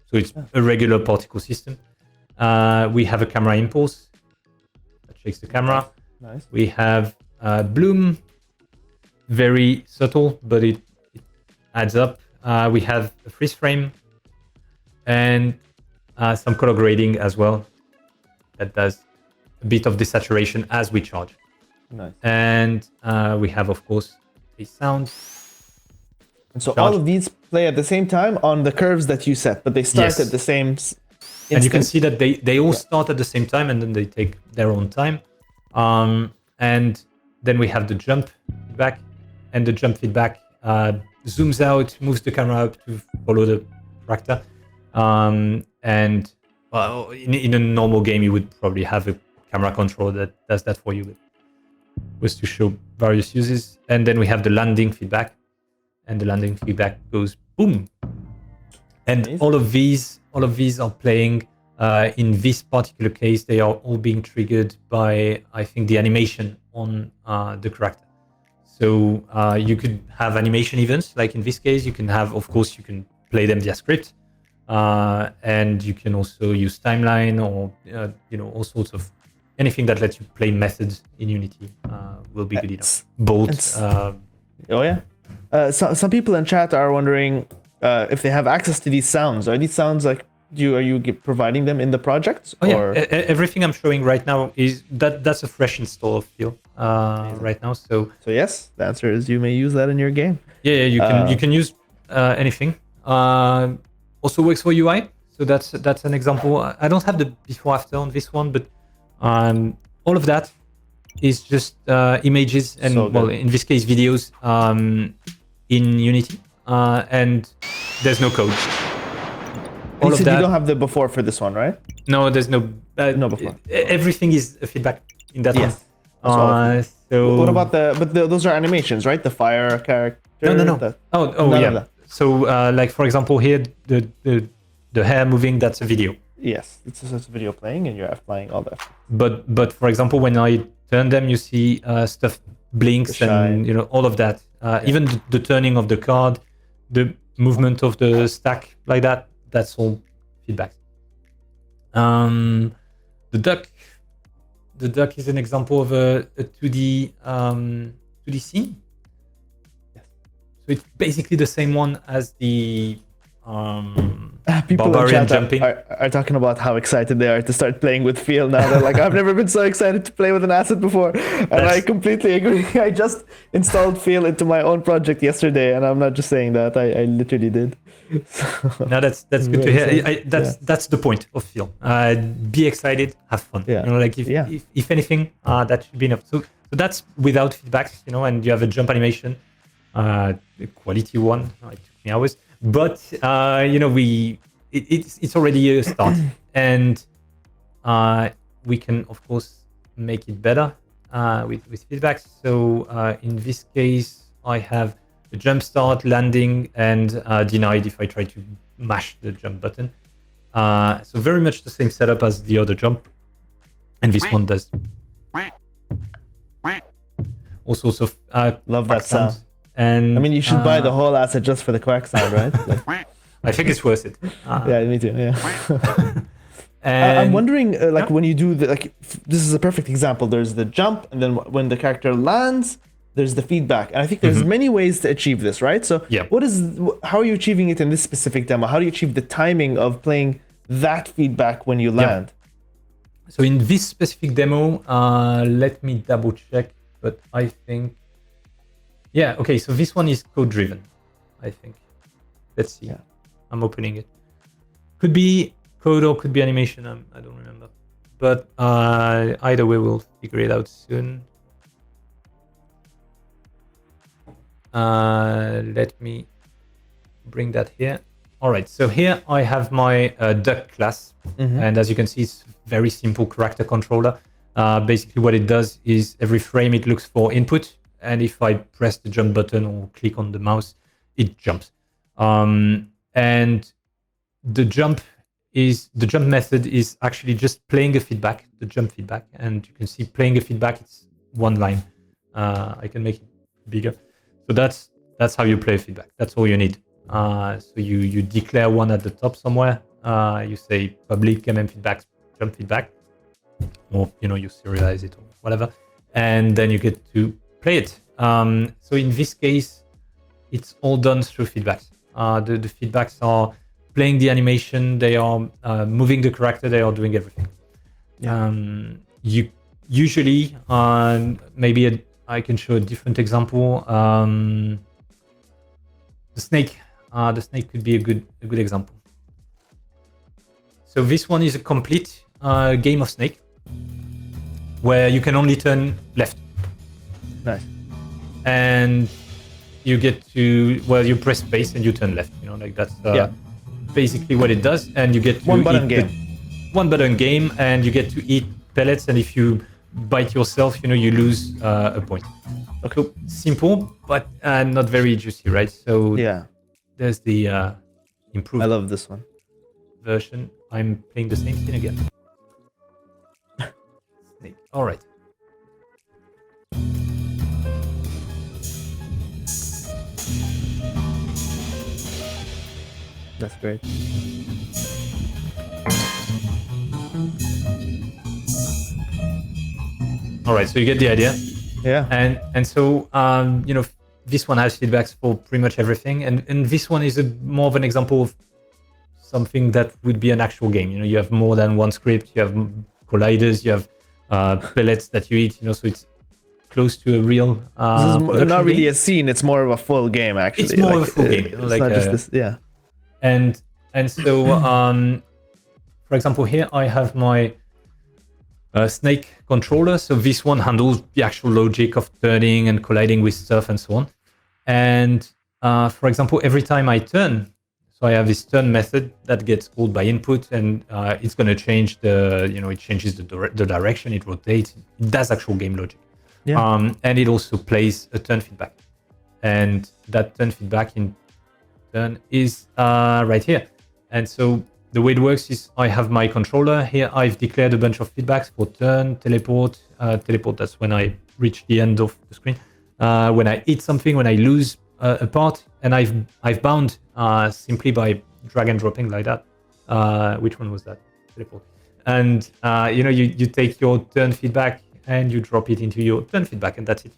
So it's a regular particle system. We have a camera impulse that shakes the camera.
Nice.
We have bloom, very subtle, but it adds up. We have a freeze frame and some color grading as well. That does a bit of desaturation as we charge.
Nice.
And we have, of course, a sound.
And so
charge.
all of these play at the same time on the curves that you set, but they start
Yes.
at the same
And you can see that they all start at the same time, and then they take their own time. And then we have the jump feedback, and the jump feedback zooms out, moves the camera up to follow the character. And well, in a normal game, you would probably have a camera controller that does that for you, but was to show various uses. And then we have the landing feedback, and the landing feedback goes boom. And
Amazing.
all of these are playing. In this particular case, they are all being triggered by, I think, the animation on the character. So you could have animation events, like in this case. You can have, of course, you can play them via script, and you can also use timeline or all sorts of anything that lets you play methods in Unity will be good enough. Bolt.
Oh yeah. Some people in chat are wondering if they have access to these sounds. Are these sounds like are you providing them in the projects?
Oh,
or?
yeah. Everything I'm showing right now is that's a fresh install of Feel right now. So
yes, the answer is you may use that in your game.
yeah, you can use anything. Also works for UI. So that's an example. I don't have the before after on this one, but all of that is just images and in this case videos in Unity, and there's no code.
All of that. You don't have the before for this one, right?
No, there's no
before.
Everything is a feedback in that
yes.
one. So
what about those are animations, right? The fire character.
No. Oh yeah. So like for example here, the hair moving, that's a video.
Yes, it's just a video playing and you're applying all that.
But for example, when I turn them, you see stuff blinks and all of that. Even the turning of the card, the movement of the stack like that. That's all feedback. The duck, the duck is an example of a 2D 2D scene.
Yes.
So it's basically the same one as the
People in
barbarian
chat
jumping.
are talking about how excited they are to start playing with feel now. They're like, I've never been so excited to play with an asset before. And I completely agree. I just installed feel into my own project yesterday, and I'm not just saying that. I literally did. So,
No, that's good to hear. That's the point of feel. Be excited, have fun.
Yeah.
You know, like if anything, that should be enough. So that's without feedbacks, you know, and you have a jump animation, a quality one. It took me hours, but you know, it's already a start, and we can of course make it better with feedbacks. So in this case, I have the jump start, landing, and denied if I try to mash the jump button. So very much the same setup as the other jump, and this one does all sorts of
love that sound.
And
I mean, you should buy the whole asset just for the quack sound, right? Like,
I think it's worth it.
yeah, me too. Yeah.
And
I'm wondering, when you do this is a perfect example. There's the jump, and then when the character lands, there's the feedback. And I think there's many ways to achieve this, right? So how are you achieving it in this specific demo? How do you achieve the timing of playing that feedback when you land?
So in this specific demo, let me double check, but I think, okay, so this one is code driven, I think. Let's see. I'm opening it. Could be code or could be animation, I don't remember. But either way, we'll figure it out soon. Let me bring that here. All right, so here I have my duck class, and as you can see, it's very simple character controller. Basically what it does is every frame it looks for input, and if I press the jump button or click on the mouse, it jumps. And the jump method is actually just playing a feedback, the jump feedback, and you can see playing a feedback, it's one line. I can make it bigger. So that's how you play feedback. That's all you need. So you declare one at the top somewhere. You say public feedback, jump feedback, or you serialize it or whatever, and then you get to play it. So in this case, it's all done through feedbacks. The feedbacks are playing the animation, they are moving the character, they are doing everything. You usually maybe I can show a different example. The snake could be a good example. So this one is a complete game of Snake, where you can only turn left.
Nice.
And you get to, you press space and you turn left. Like that's basically what it does. And you get to
one button game,
and you get to eat pellets. And if you bite yourself, you lose a point. Okay, simple, but not very juicy, right? So there's the improved.
I love this one.
Version. I'm playing the same thing again. Snake. All right.
That's great.
All right, so you get the idea.
Yeah.
And so this one has feedbacks for pretty much everything, and this one is more of an example of something that would be an actual game. You have more than one script. You have colliders. You have pellets that you eat. So it's close to a real.
This is not really a scene. It's more of a full game, actually.
It's more of a full game.
It's not just this. Yeah.
And so, for example, here I have my Snake controller. So this one handles the actual logic of turning and colliding with stuff and so on. And for example, every time I turn, so I have this turn method that gets called by input, and it's going to change it changes the direction, it rotates, it does actual game logic. Yeah. And it also plays a turn feedback. And that turn feedback in turn is right here. And so the way it works is I have my controller here. I've declared a bunch of feedbacks for turn, teleport. Teleport, that's when I reach the end of the screen. When I eat something, when I lose a part, and I've bound simply by drag and dropping like that. Which one was that? Teleport. and you take your turn feedback and you drop it into your turn feedback, and that's it.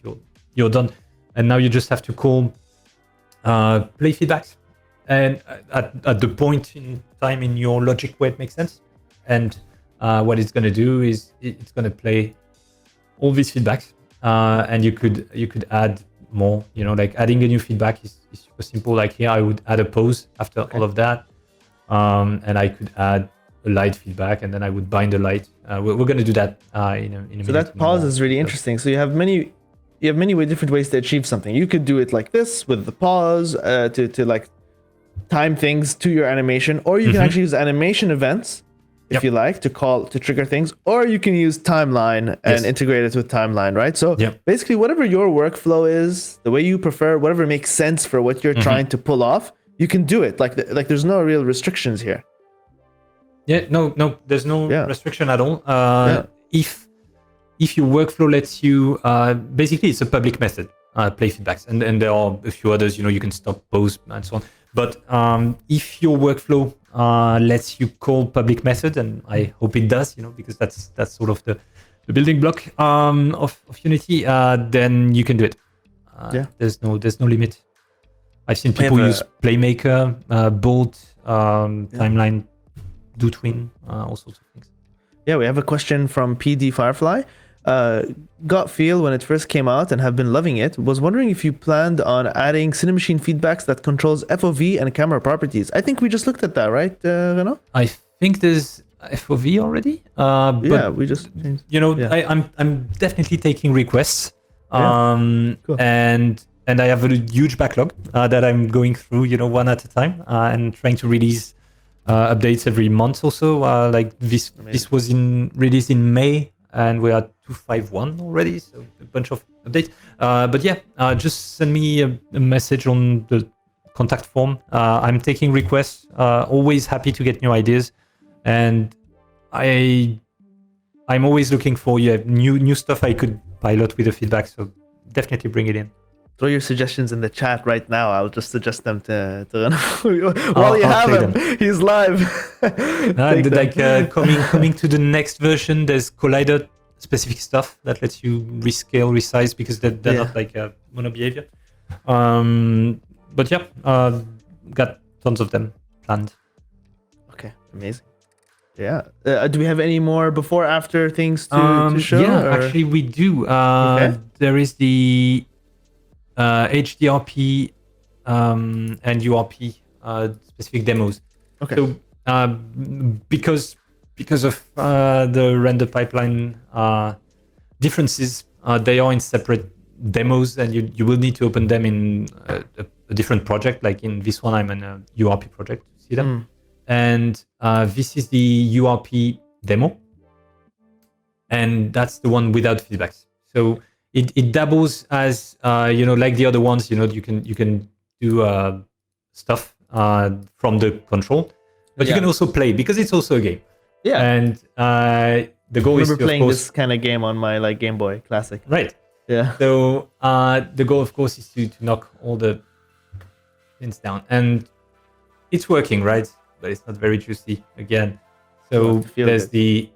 You're done. And now you just have to call play feedbacks, and at the point in time in your logic where it makes sense. And what it's going to do is it's going to play all these feedbacks, and you could add more. Like adding a new feedback is super simple. Like here, I would add a pause after all of that, and I could add a light feedback, and then I would bind a light. We're going to do that in a minute.
So that pause is really interesting. So you have many different ways to achieve something. You could do it like this with the pause to like time things to your animation, or you can actually use animation events if you like to trigger things, or you can use timeline and integrate it with timeline, right? So basically whatever your workflow is, the way you prefer, whatever makes sense for what you're trying to pull off, you can do it. Like there's no real restrictions here.
Yeah, no, there's no restriction at all. If your workflow lets you, basically it's a public method, play feedbacks, and there are a few others, you can stop, pause, and so on. But if your workflow lets you call public method, and I hope it does, because that's sort of the building block of Unity, then you can do it. There's no limit. I've seen people use Playmaker, Bolt, Timeline, Do Twin, all sorts of things.
Yeah, we have a question from PD Firefly. Got feel when it first came out and have been loving it. Was wondering if you planned on adding Cinemachine feedbacks that controls FOV and camera properties. I think we just looked at that, right, Renaud?
I think there's FOV already. But
we just changed.
I'm definitely taking requests.
Cool.
And I have a huge backlog that I'm going through, one at a time, and trying to release updates every month or so. Like this was released in May, and we are 251 already, so a bunch of updates. But yeah, just send me a message on the contact form. I'm taking requests. Always happy to get new ideas, and I'm always looking for new stuff I could pilot with the feedback. So definitely bring it in.
Throw your suggestions in the chat right now. I'll just suggest them to while you have him. He's live.
Coming to the next version, there's collider specific stuff that lets you rescale, resize, because they're not like mono behavior. But yeah, got tons of them planned.
Okay, amazing. Yeah. Do we have any more before after things to show?
Yeah, actually we do. There is the HDRP and URP specific demos. Okay. So because of the render pipeline differences, they are in separate demos, and you will need to open them in a different project. Like in this one, I'm in a URP project to see them. And this is the URP demo, and that's the one without feedbacks. So it dabbles as like the other ones. You can do stuff from the control, but you can also play, because it's also a game. Yeah. And the goal is to,
playing this kind of game on my Game Boy Classic.
Right.
Yeah.
So the goal, of course, is to knock all the pins down, and it's working, right? But it's not very juicy again. So there's the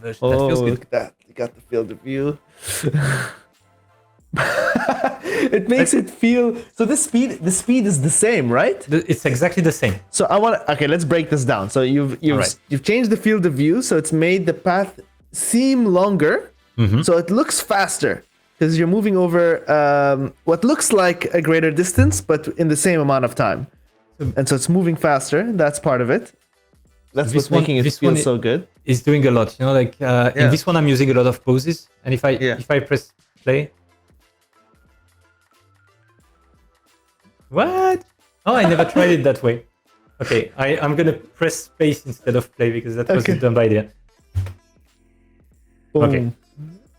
version that feels good.
Look at that. You got the field of view. It makes it feel so. The speed is the same, right?
It's exactly the same.
So let's break this down. So you've changed the field of view, so it's made the path seem longer. So it looks faster because you're moving over what looks like a greater distance, but in the same amount of time. And so it's moving faster. That's part of it. That's what's making it feel so good.
It's doing a lot. In this one, I'm using a lot of poses, and if I press play. What? Oh, I never tried it that way. Okay, I'm gonna press space instead of play, because that was a dumb idea.
Boom.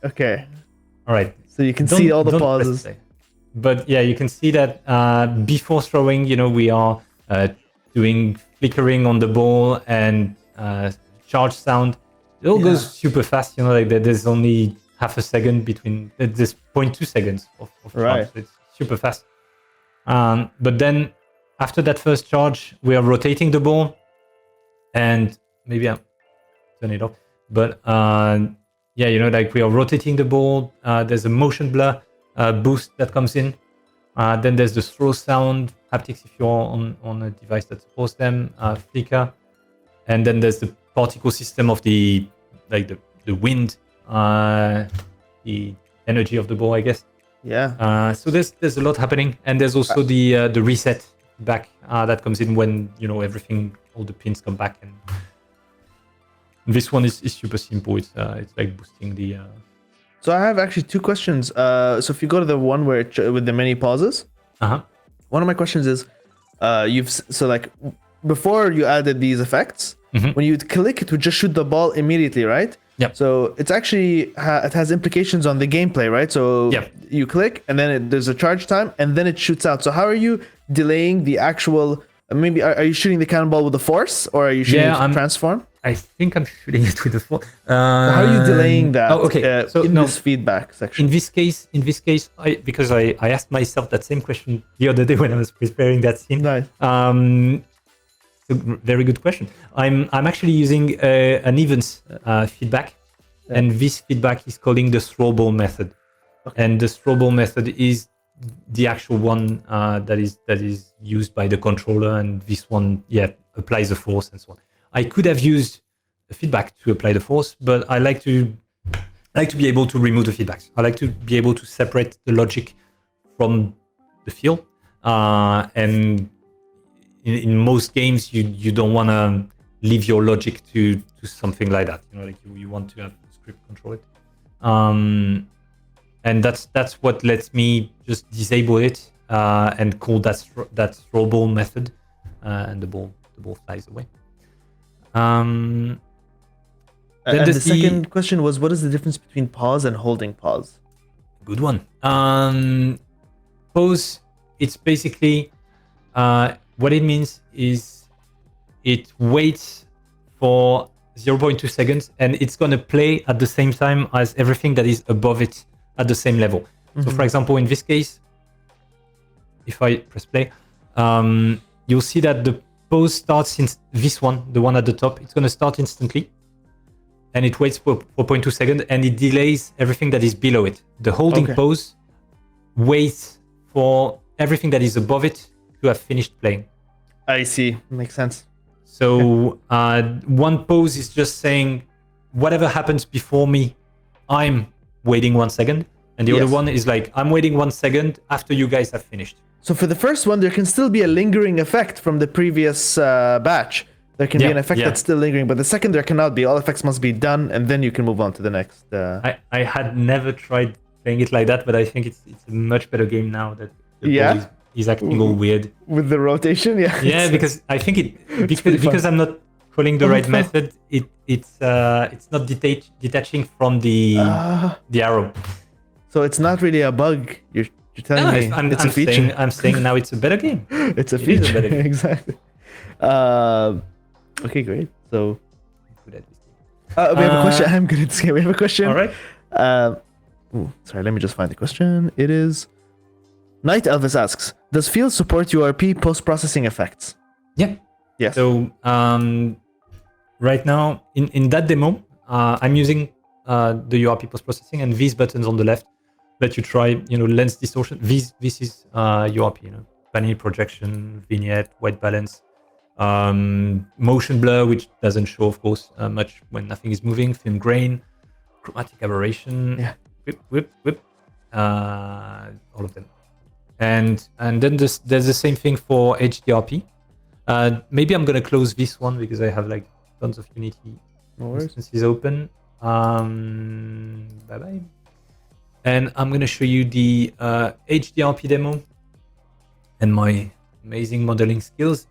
Okay.
All right.
So you can see all the pauses.
But yeah, you can see that before throwing, we are doing flickering on the ball and charge sound. It all goes super fast. Like there's only half a second between. There's 0.2 seconds of charge. Right. So it's super fast. But then after that first charge, we are rotating the ball, and maybe turn it off. But yeah, like we are rotating the ball. There's a motion blur boost that comes in. Then there's the throw sound haptics if you're on a device that supports them, flicker, and then there's the particle system of the wind, the energy of the ball, I guess.
Yeah.
So there's a lot happening, and there's also the reset back that comes in when everything, all the pins come back, and this one is super simple. It's like boosting the.
So I have actually two questions. So if you go to the one where with the many pauses, one of my questions is, before you added these effects, when you click, it would just shoot the ball immediately, right?
Yeah.
So it's actually it has implications on the gameplay, right? So you click, and then there's a charge time, and then it shoots out. So how are you delaying the actual? Maybe are you shooting the cannonball with the force, or are you shooting it to transform?
I think I'm shooting it with the force.
How are you delaying that?
Oh, okay.
So this feedback section.
In this case, because I asked myself that same question the other day when I was preparing that scene.
Nice.
Very good question. I'm actually using an events feedback, and this feedback is calling the throw ball method. Okay. And the throw ball method is the actual one that is used by the controller, and this one applies the force and so on. I could have used a feedback to apply the force, but I like to be able to remove the feedbacks. I like to be able to separate the logic from the feel, and in most games you don't want to leave your logic to something like that. You want to have the script control it, and that's what lets me just disable it and call that throw ball method, and the ball flies away.
And the second question was, what is the difference between pause and holding pause?
Good one. Pause, it's basically what it means is it waits for 0.2 seconds, and it's going to play at the same time as everything that is above it at the same level. So for example, in this case, if I press play, you'll see that the pause starts since this one, the one at the top. It's going to start instantly, and it waits for 4.2 seconds, and it delays everything that is below it. The holding pause waits for everything that is above it to have finished playing.
I see. Makes sense.
So one pause is just saying, whatever happens before me, I'm waiting 1 second. And the other one is like, I'm waiting 1 second after you guys have finished.
So for the first one, there can still be a lingering effect from the previous batch. There can be an effect that's still lingering, but the second there cannot be. All effects must be done, and then you can move on to the next.
I had never tried playing it like that, but I think it's a much better game now that the ball is acting all weird.
With the rotation,
Yeah, because I think because I'm not calling the right method, it's not detaching from the arrow.
So it's not really a bug. You're telling me it's a feature.
I'm saying now it's a better game.
It's a feature. Is a better game. Exactly. Okay, great. So we have a question. I'm good at this game. We have a question.
All right.
Sorry, let me just find the question. It is Night Elvis asks, does Field support URP post-processing effects?
Yeah.
Yes.
So right now in that demo, I'm using the URP post-processing, and these buttons on the left let you try, lens distortion. This is URP, panel projection, vignette, white balance, motion blur, which doesn't show, of course, much when nothing is moving, film grain, chromatic aberration, whip, all of them. And then there's the same thing for HDRP. Maybe I'm gonna close this one because I have like tons of Unity instances open. Bye. And I'm gonna show you the HDRP demo and my amazing modeling skills.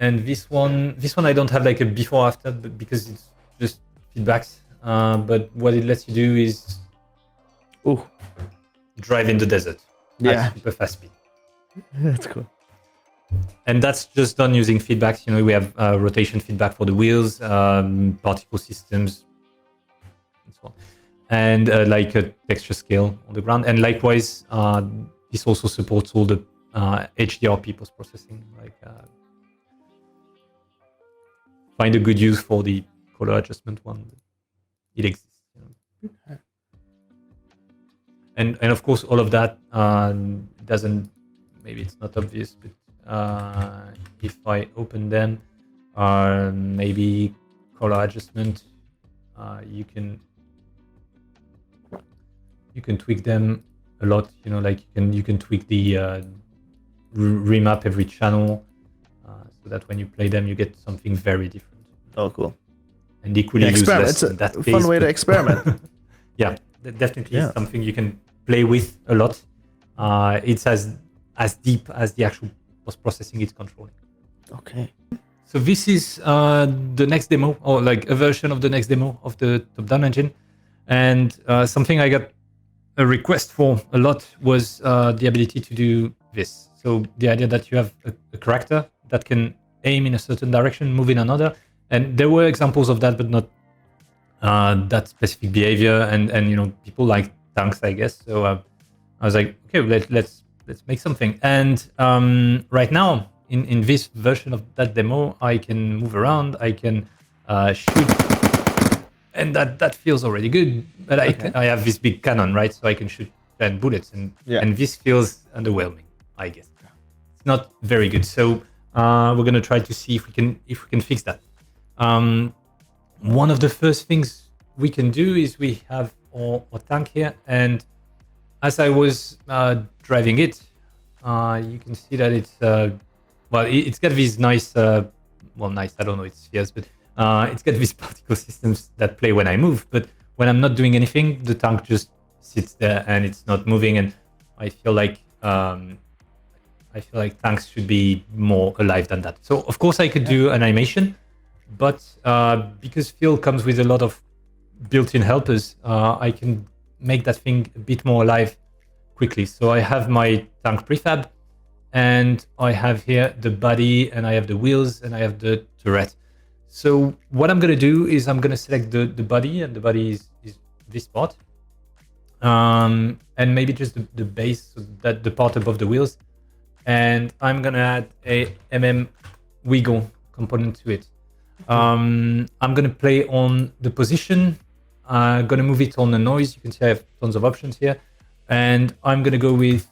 And this one I don't have like a before after, but because it's just feedbacks. But what it lets you do is drive in the desert at super fast speed.
That's cool.
And that's just done using feedbacks. We have rotation feedback for the wheels, particle systems, and so on. And like a texture scale on the ground. And likewise, this also supports all the HDRP post-processing, like find a good use for the color adjustment one, it exists.
Okay.
And of course, all of that doesn't. Maybe it's not obvious, but if I open them, maybe color adjustment, you can tweak them a lot. Like you can tweak the remap every channel, so that when you play them, you get something very different.
Oh, cool.
And equally useless.
It's a fun way to experiment.
Yeah, definitely something you can play with a lot. It's as deep as the actual post-processing it's controlling.
Okay.
So this is the next demo, or like a version of the next demo of the top-down engine. And something I got a request for a lot was the ability to do this. So the idea that you have a character that can aim in a certain direction, move in another. And there were examples of that, but not that specific behavior. And people like tanks, I guess. So I was like, okay, let's make something. And right now, in this version of that demo, I can move around, I can shoot, and that feels already good. But I have this big cannon, right? So I can shoot 10 bullets, and this feels underwhelming, I guess. It's not very good. So we're gonna try to see if we can fix that. One of the first things we can do is we have our tank here, and as I was driving it, you can see that it's it's got these nice, nice, I don't know, it's spheres, but it's got these particle systems that play when I move. But when I'm not doing anything, the tank just sits there and it's not moving. And I feel like tanks should be more alive than that. So of course I could do an animation, but because Phil comes with a lot of built-in helpers, I can make that thing a bit more alive quickly. So I have my tank prefab, and I have here the body, and I have the wheels, and I have the turret. So what I'm going to do is I'm going to select the body, and the body is this part, and maybe just the base, so that the part above the wheels. And I'm going to add a wiggle component to it. I'm going to play on the position. I'm going to move it on the noise. You can see I have tons of options here. And I'm going to go with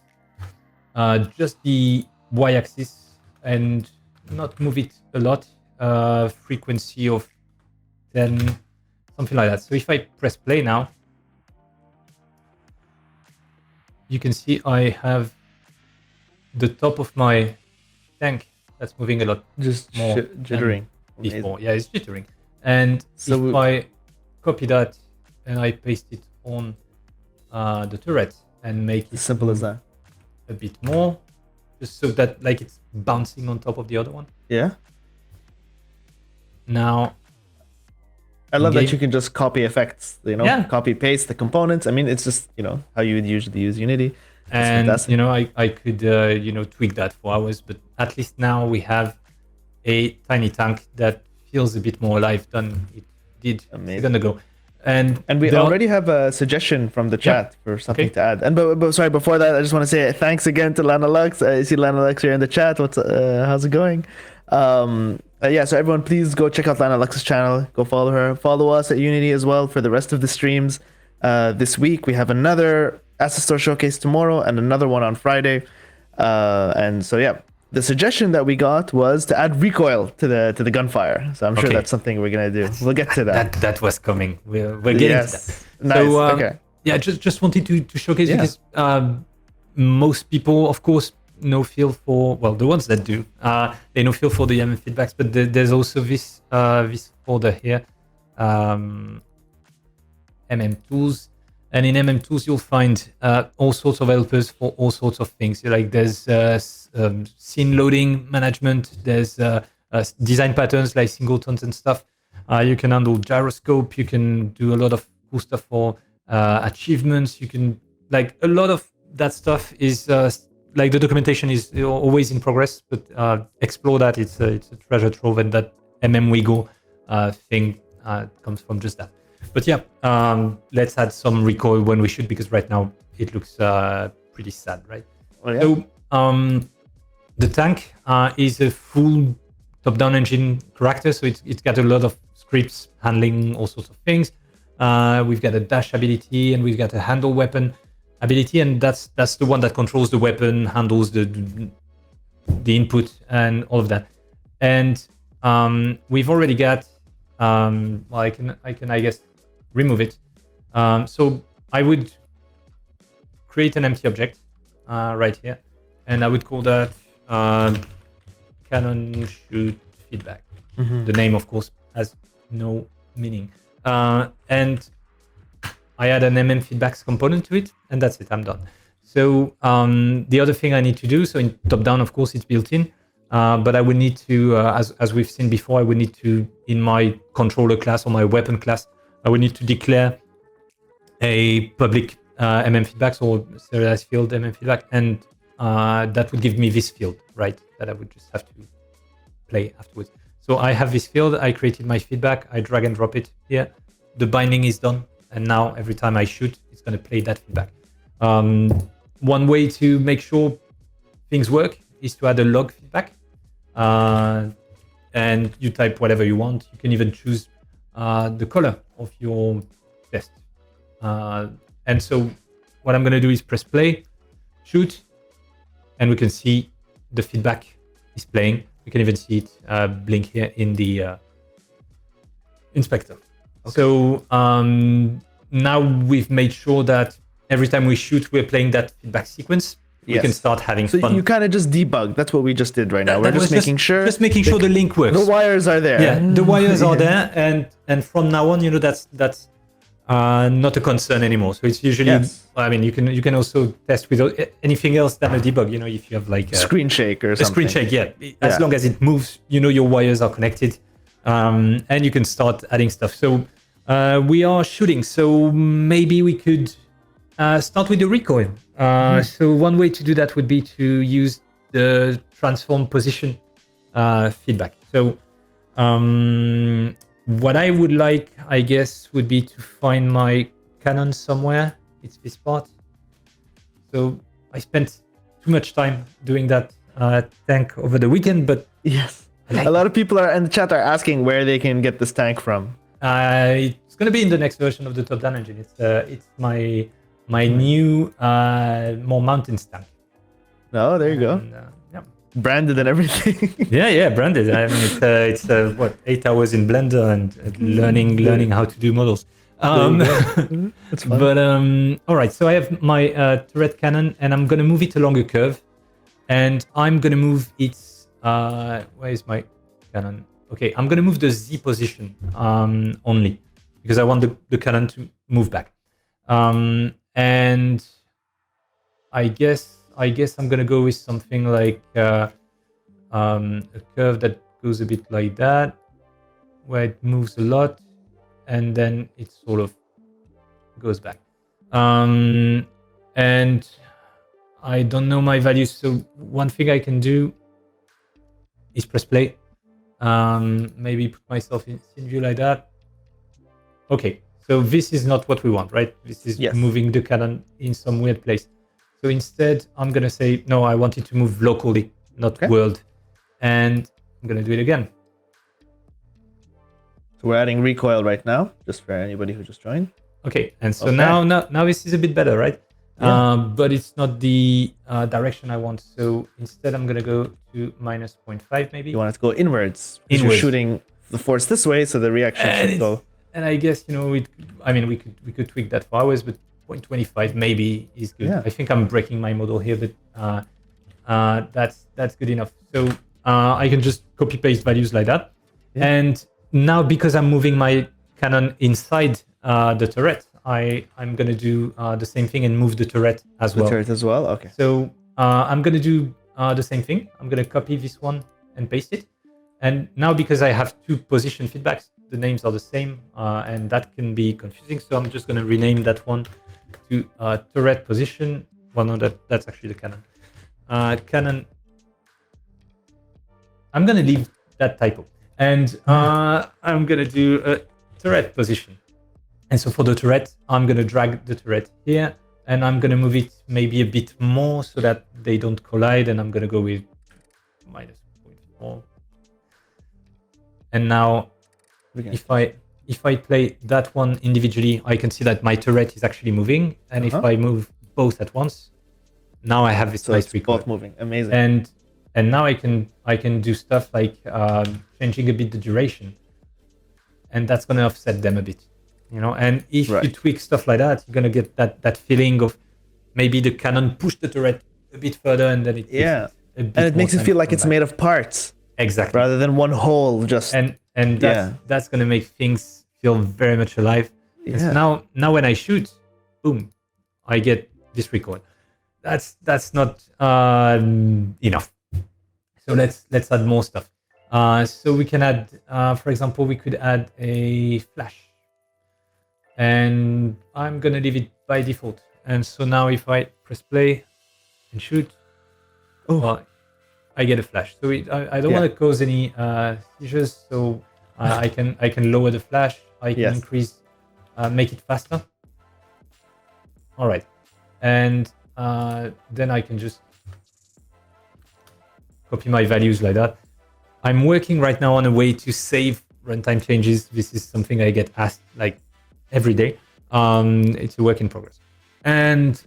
just the y-axis and not move it a lot. Frequency of 10, something like that. So if I press play now, you can see I have the top of my tank that's moving a lot.
Just more jittering.
Before. Yeah, it's jittering. And so if I copy that and I paste it on the turret and make it
as simple as that,
a bit more, just so that like it's bouncing on top of the other one.
Yeah.
Now,
I love that you can just copy effects, copy paste the components. I mean, it's just how you would usually use Unity.
And I could tweak that for hours, but at least now we have a tiny tank that feels a bit more alive than it did a second ago. And
we already have a suggestion from the chat for something to add. And but sorry, before that, I just want to say thanks again to Lanalux. I see Lanalux here in the chat. How's it going? So everyone, please go check out Lanalux's channel. Go follow her. Follow us at Unity as well for the rest of the streams. This week we have another Asset Store showcase tomorrow and another one on Friday. The suggestion that we got was to add recoil to the gunfire. So I'm sure that's something we're gonna do. We'll get to that.
That was coming. We're getting to that.
Nice.
So,
okay.
Yeah, just wanted to showcase because most people, of course, no feel for, well, the ones that do, they no feel for the MM feedbacks, but there's also this folder here, MM tools. And in MM tools, you'll find all sorts of helpers for all sorts of things. Like there's scene loading management, there's design patterns like singletons and stuff. You can handle gyroscope. You can do a lot of cool stuff for achievements. You can, like, a lot of that stuff is like the documentation is always in progress, but explore that. It's a treasure trove, and that wiggle thing comes from just that. But yeah, let's add some recoil when we should, because right now it looks pretty sad, right?
Oh, yeah.
So the tank is a full top-down engine character, so it's got a lot of scripts handling all sorts of things. We've got a dash ability, and we've got a handle weapon ability, and that's the one that controls the weapon, handles the input, and all of that. And we've already got. Well, I can I guess remove it. So I would create an empty object right here, and I would call that Canon shoot feedback. The name, of course, has no meaning. And I add an feedbacks component to it, and that's it. I'm done. So the other thing I need to do, so in top-down, of course, it's built in, but I would need to, as we've seen before, I would need to, in my controller class or my weapon class, I would need to declare a public feedbacks or serialized field feedback, and that would give me this field, right? That I would just have to play afterwards. So I have this field, I created my feedback, I drag and drop it here. The binding is done, and now every time I shoot, it's going to play that feedback. One way to make sure things work is to add a log feedback, and you type whatever you want. You can even choose the color of your test. And so what I'm going to do is press play, shoot, and we can see the feedback is playing. We can even see it blink here in the inspector. Okay. So now we've made sure that every time we shoot, we're playing that feedback sequence. Yes. We can start having fun.
So you kind of just debug. That's what we just did right now. We're just making sure
the link works.
The wires are there.
Yeah, the wires are there, and from now on, that's not a concern anymore. So it's usually, yes. I mean, you can also test with anything else than a debug. If you have like a
screen shake or something.
A screen shake, yeah. As long as it moves, your wires are connected, and you can start adding stuff. So we are shooting. So maybe we could start with the recoil. So one way to do that would be to use the transform position feedback. So what I would like, I guess, would be to find my cannon somewhere. It's this part. So I spent too much time doing that tank over the weekend, but
yes, a lot of people are in the chat are asking where they can get this tank from.
It's going to be in the next version of the top-down engine. It's my new moreMountains tank.
Oh, there you go.
Yeah.
Branded and everything.
yeah, branded. I mean, it's 8 hours in Blender and learning how to do models.
That's fun.
But all right. So I have my turret cannon, and I'm gonna move it along a curve, and I'm gonna move its. Where is my cannon? Okay, I'm gonna move the Z position only because I want the cannon to move back. And I guess I'm gonna go with something like a curve that goes a bit like that, where it moves a lot, and then it sort of goes back. And I don't know my values, so one thing I can do is press play. Maybe put myself in scene view like that. Okay. So this is not what we want, right? This is moving the cannon in some weird place. So instead, I'm going to say, no, I want it to move locally, not world. And I'm going to do it again.
So we're adding recoil right now, just for anybody who just joined.
Okay, and so now this is a bit better, right? Yeah. But it's not the direction I want. So instead, I'm going to go to minus 0.5 maybe.
You want it to go inwards. You're shooting the force this way, so the reaction should go.
And I guess, we could tweak that for hours, but 0.25 maybe is good. Yeah. I think I'm breaking my model here, but that's good enough. So I can just copy paste values like that. Yeah. And now because I'm moving my cannon inside the turret, I'm going to do the same thing and move the turret as well.
The turret as well? Okay.
So I'm going to do the same thing. I'm going to copy this one and paste it. And now because I have two position feedbacks, the names are the same, and that can be confusing. So I'm just going to rename that one to turret position. Well, no, that's actually the cannon. Cannon. I'm going to leave that typo. And I'm going to do a turret position. And so for the turret, I'm going to drag the turret here, and I'm going to move it maybe a bit more so that they don't collide. And I'm going to go with minus 0.4. And now if I play that one individually, I can see that my turret is actually moving. And if I move both at once, now I have this nice recoil.
Both moving, amazing.
And now I can do stuff like changing a bit the duration, and that's gonna offset them a bit, you know. And if you tweak stuff like that, you're gonna get that feeling of maybe the cannon pushed the turret a bit further, and then it
and it makes it feel like it's made of parts,
exactly,
rather than one whole. Just
and that's gonna make things feel very much alive. Yeah. And so now when I shoot, boom, I get this recoil. That's not enough. So let's add more stuff. So we can add, for example, we could add a flash, and I'm gonna leave it by default. And so now if I press play and shoot, well, I get a flash. So I don't want to cause any seizures. So I can lower the flash. I can increase, make it faster. All right, and then I can just copy my values like that. I'm working right now on a way to save runtime changes. This is something I get asked like every day. It's a work in progress. And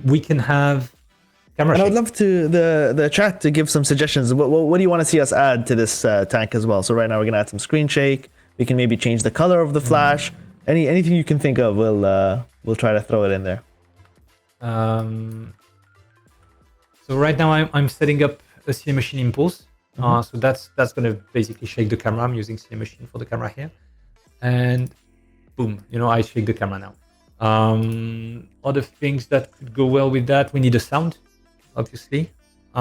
we can have camera
and
shake.
I would love to the chat to give some suggestions. What do you want to see us add to this tank as well? So right now we're gonna add some screen shake. We can maybe change the color of the flash. Anything you can think of, we'll try to throw it in there.
So right now I'm setting up a CA machine impulse. So that's gonna basically shake the camera. I'm using CA machine for the camera here, and boom, I shake the camera now. Other things that could go well with that, we need a sound, obviously. So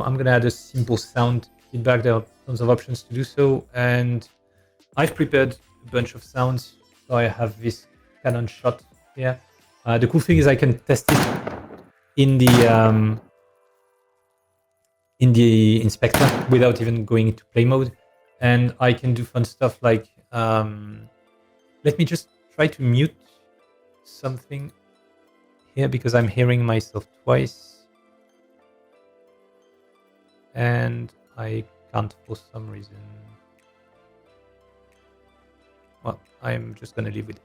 I'm gonna add a simple sound feedback. There are tons of options to do so, and I've prepared a bunch of sounds. So I have this cannon shot here. The cool thing is I can test it in the inspector without even going into play mode, and I can do fun stuff like let me just try to mute something here because I'm hearing myself twice and I can't for some reason. Well, I'm just gonna leave with it.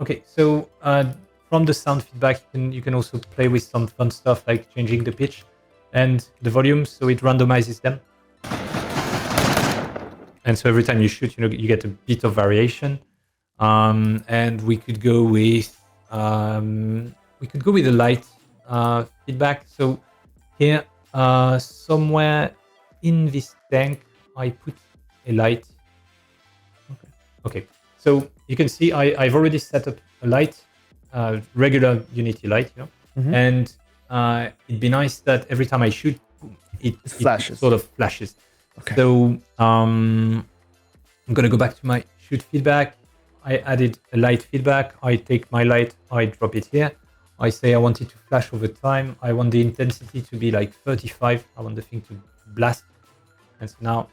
Okay, so from the sound feedback, you can also play with some fun stuff like changing the pitch and the volume, so it randomizes them. And so every time you shoot, you get a bit of variation. And we could go with a light feedback. So here, somewhere in this tank, I put a light. Okay. So you can see I've already set up a light, regular Unity light, and it'd be nice that every time I shoot, it flashes. It sort of flashes.
Okay.
So I'm gonna go back to my shoot feedback. I added a light feedback. I take my light, I drop it here. I say I want it to flash over time. I want the intensity to be like 35. I want the thing to blast. And so now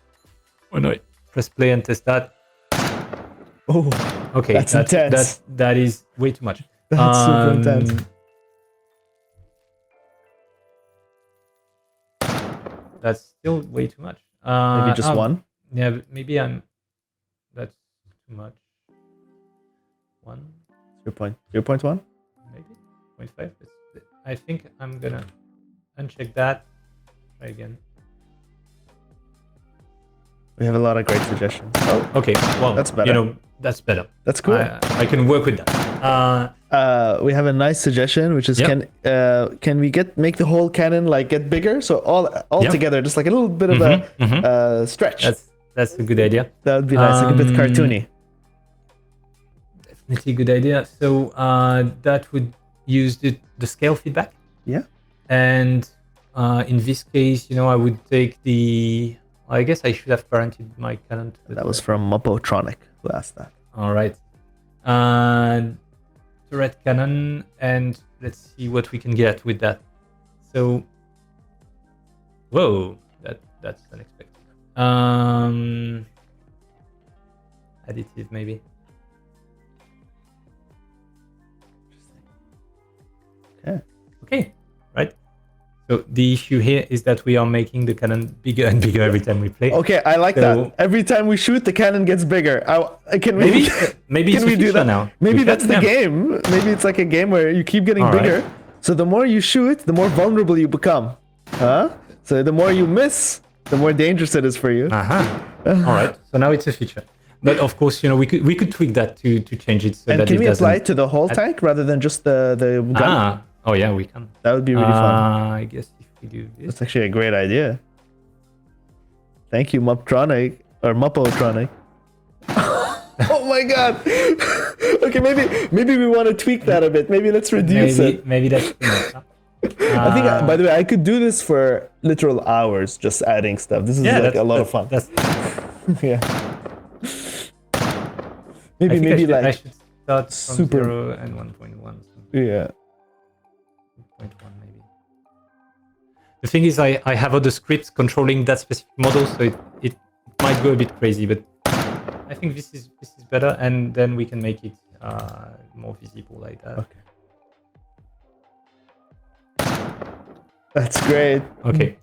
when I press play and test that.
Oh,
okay,
that's intense.
That is way too much.
That's super intense.
That's still way too much.
Maybe just one?
Yeah, maybe that's too much. 1?
0.1?
Maybe 0.5. I think I'm gonna uncheck that. Try again.
We have a lot of great suggestions.
Oh, okay. Well,
that's better.
That's better.
That's cool.
I can work with that.
We have a nice suggestion, which is can we make the whole cannon get bigger? So all together, just like a little bit of a stretch.
That's a good idea.
That would be nice, like a bit cartoony.
Definitely a good idea. So that would use the scale feedback.
Yeah.
And in this case, I would take the. I guess I should have parented my cannon.
That was from Mopotronic who asked that.
All right. Turret cannon, and let's see what we can get with that. So, whoa, that's unexpected. Additive maybe.
Interesting.
Okay, right. So the issue here is that we are making the cannon bigger and bigger every time we play.
Okay, I like that. Every time we shoot, the cannon gets bigger. Can we?
Maybe
can
it's
we do that
now?
Maybe that's the game. Maybe it's like a game where you keep getting bigger. Right. So the more you shoot, the more vulnerable you become. Huh? So the more you miss, the more dangerous it is for you.
All right. So now it's a feature. But of course, we could tweak that to change it so
and
that
can we apply it to the whole tank rather than just the gun?
Oh yeah, we can.
That would be really fun.
I guess if we do this.
That's actually a great idea. Thank you, Muptronic or Muppotronic. Oh my god. Okay, maybe we want to tweak that a bit. Maybe let's reduce it.
Maybe that's
I think, by the way, I could do this for literal hours, just adding stuff. This is like a lot of fun. Yeah. Maybe
I should start from 0 and 1.1.
Yeah.
2.1 maybe. The thing is, I have other scripts controlling that specific model, so it might go a bit crazy, but I think this is better, and then we can make it more visible like that.
Okay. That's great.
Okay.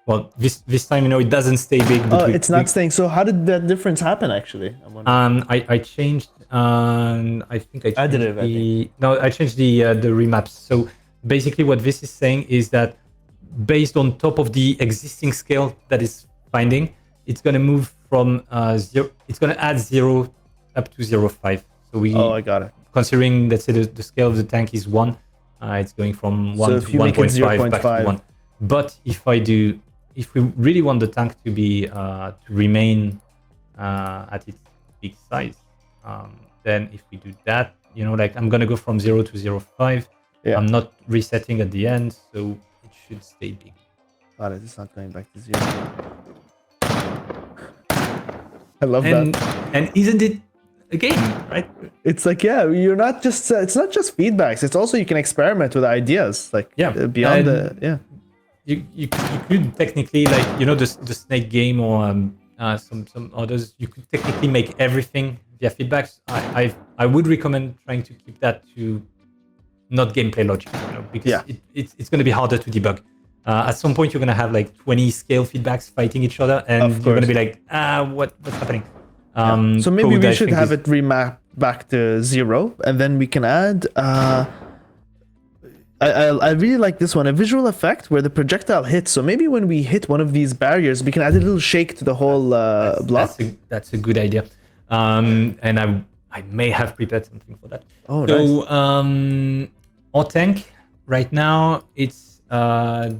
Well, this time, it doesn't stay big. But
it's not staying. So how did that difference happen, actually?
I changed. I think I changed
additive.
I changed the remaps. So basically, what this is saying is that based on top of the existing scale that is finding, it's going to move from 0. It's going to add 0 up to 0.5. So
I got it.
Considering, let's say the scale of the tank is 1, it's going from 1 to 1.5 back to 1. But if we really want the tank to be to remain at its big size, then if we do that, I'm gonna go from 0 to 0.5. Yeah. I'm not resetting at the end, so it should stay big.
Got it. It's not going back to 0. I love that.
And isn't it a game, right?
It's like, you're not just. It's not just feedbacks. It's also you can experiment with ideas, beyond
You could technically, the snake game or some others, you could technically make everything via feedbacks. I would recommend trying to keep that to not gameplay logic, because it's going to be harder to debug. At some point, you're going to have 20 scale feedbacks fighting each other, and you're going to be like, what's happening?
So maybe we should have it remap back to 0, and then we can add. I really like this one, a visual effect where the projectile hits. So maybe when we hit one of these barriers, we can add a little shake to the whole block.
That's a good idea. And I may have prepared something for that.
Oh,
so nice. Our tank right now, it's a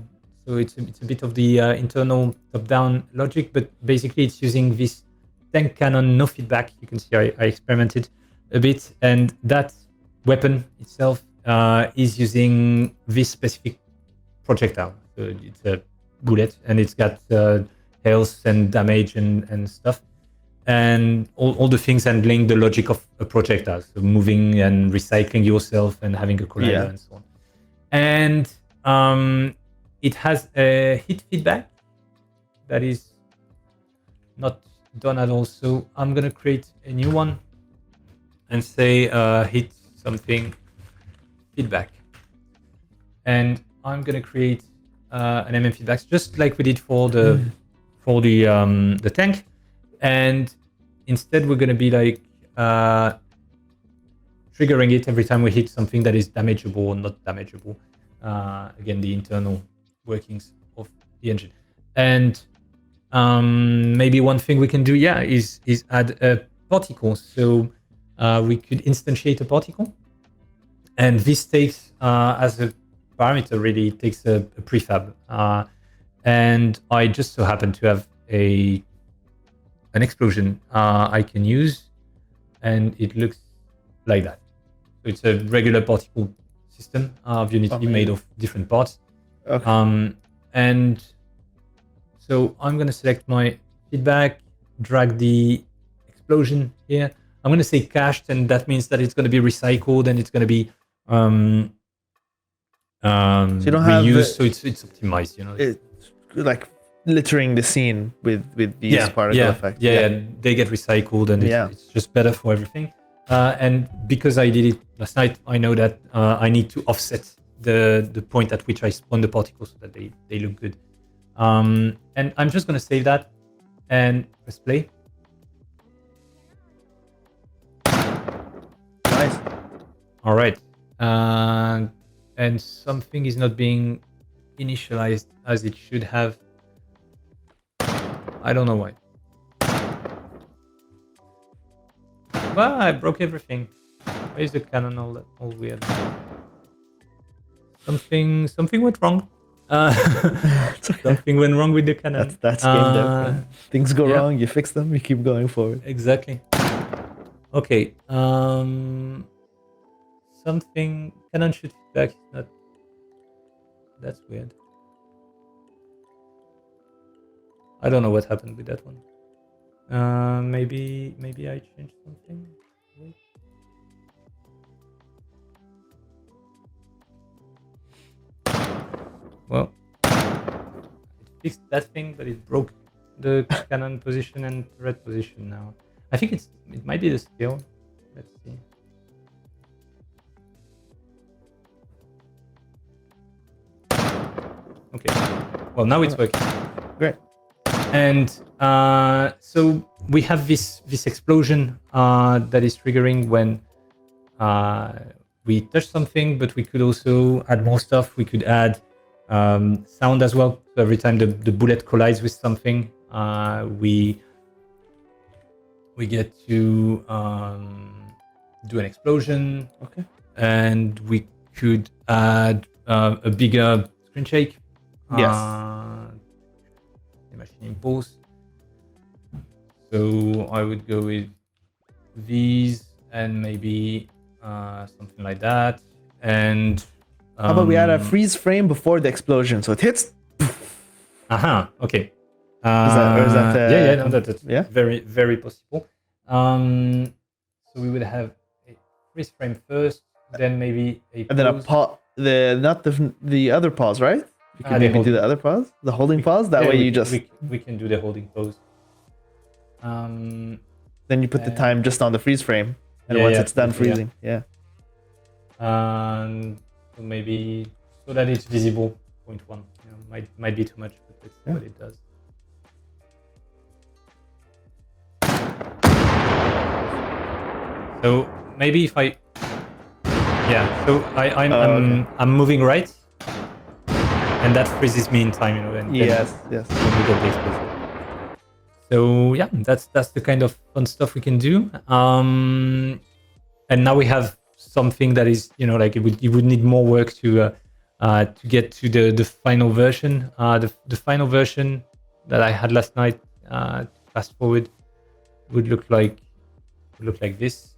bit of the internal top-down logic, but basically it's using this tank cannon, no feedback. You can see I experimented a bit, and that weapon itself is using this specific projectile. So it's a bullet, and it's got health and damage and stuff, and all the things handling the logic of a projectile, so moving and recycling yourself and having a collider and so on. And it has a hit feedback that is not done at all. So I'm gonna create a new one and say hit something feedback, and I'm gonna create an MM feedback just like we did for the tank, and instead we're gonna be triggering it every time we hit something that is damageable or not damageable. Again, the internal workings of the engine. And maybe one thing we can do is add a particle. So we could instantiate a particle, and this takes as a parameter, really takes a prefab, and I just so happen to have an explosion I can use, and it looks like that. So it's a regular particle system of Unity made of different parts. Okay. And so I'm going to select my feedback, drag the explosion here. I'm going to say cached, and that means that it's going to be recycled and it's going to be
so you don't
reused, so it's optimized,
It's like littering the scene with these particle effects.
Yeah, they get recycled, and it's just better for everything. And because I did it last night, I know that I need to offset the point at which I spawn the particles so that they look good. And I'm just gonna save that and press play.
Nice.
All right. And something is not being initialized as it should have. I don't know why. Well, I broke everything. Why is the cannon all weird? Something went wrong.
It's okay.
Something went wrong with the cannon.
That's game dev. Man. Things go
yeah.
wrong, you fix them, you keep going forward.
Exactly. Okay. Something cannon shoot feedback is not. That's weird. I don't know what happened with that one. Maybe I changed something. Wait. Well, it fixed that thing, but it broke the cannon position and turret position now. I think it might be the skill. Let's see. Okay. Well, now it's working.
Great.
And so we have this explosion that is triggering when we touch something, but we could also add more stuff. We could add sound as well. So every time the bullet collides with something, we get to do an explosion.
Okay.
And we could add a bigger screen shake.
Yes.
The machine impulse. So I would go with these and maybe something like that. And
how about we add a freeze frame before the explosion, so it hits.
Okay.
Is that
yeah, no, that's
yeah?
very, very possible. So we would have a freeze frame first, then maybe a
and then a
pause.
not the other pause, right? You can maybe do the other pause, the holding pause. That way you just
we can do the holding pause.
Then you put the time just on the freeze frame, and once it's done freezing,
so maybe so that it's visible. 0.1, might be too much, but that's what it does. So maybe if I, so I'm moving right, and that freezes me in time, And
yes.
When we get the explosion. So yeah, that's the kind of fun stuff we can do. And now we have something that is, like it would need more work to get to the final version. The final version that I had last night, fast forward, would look like this.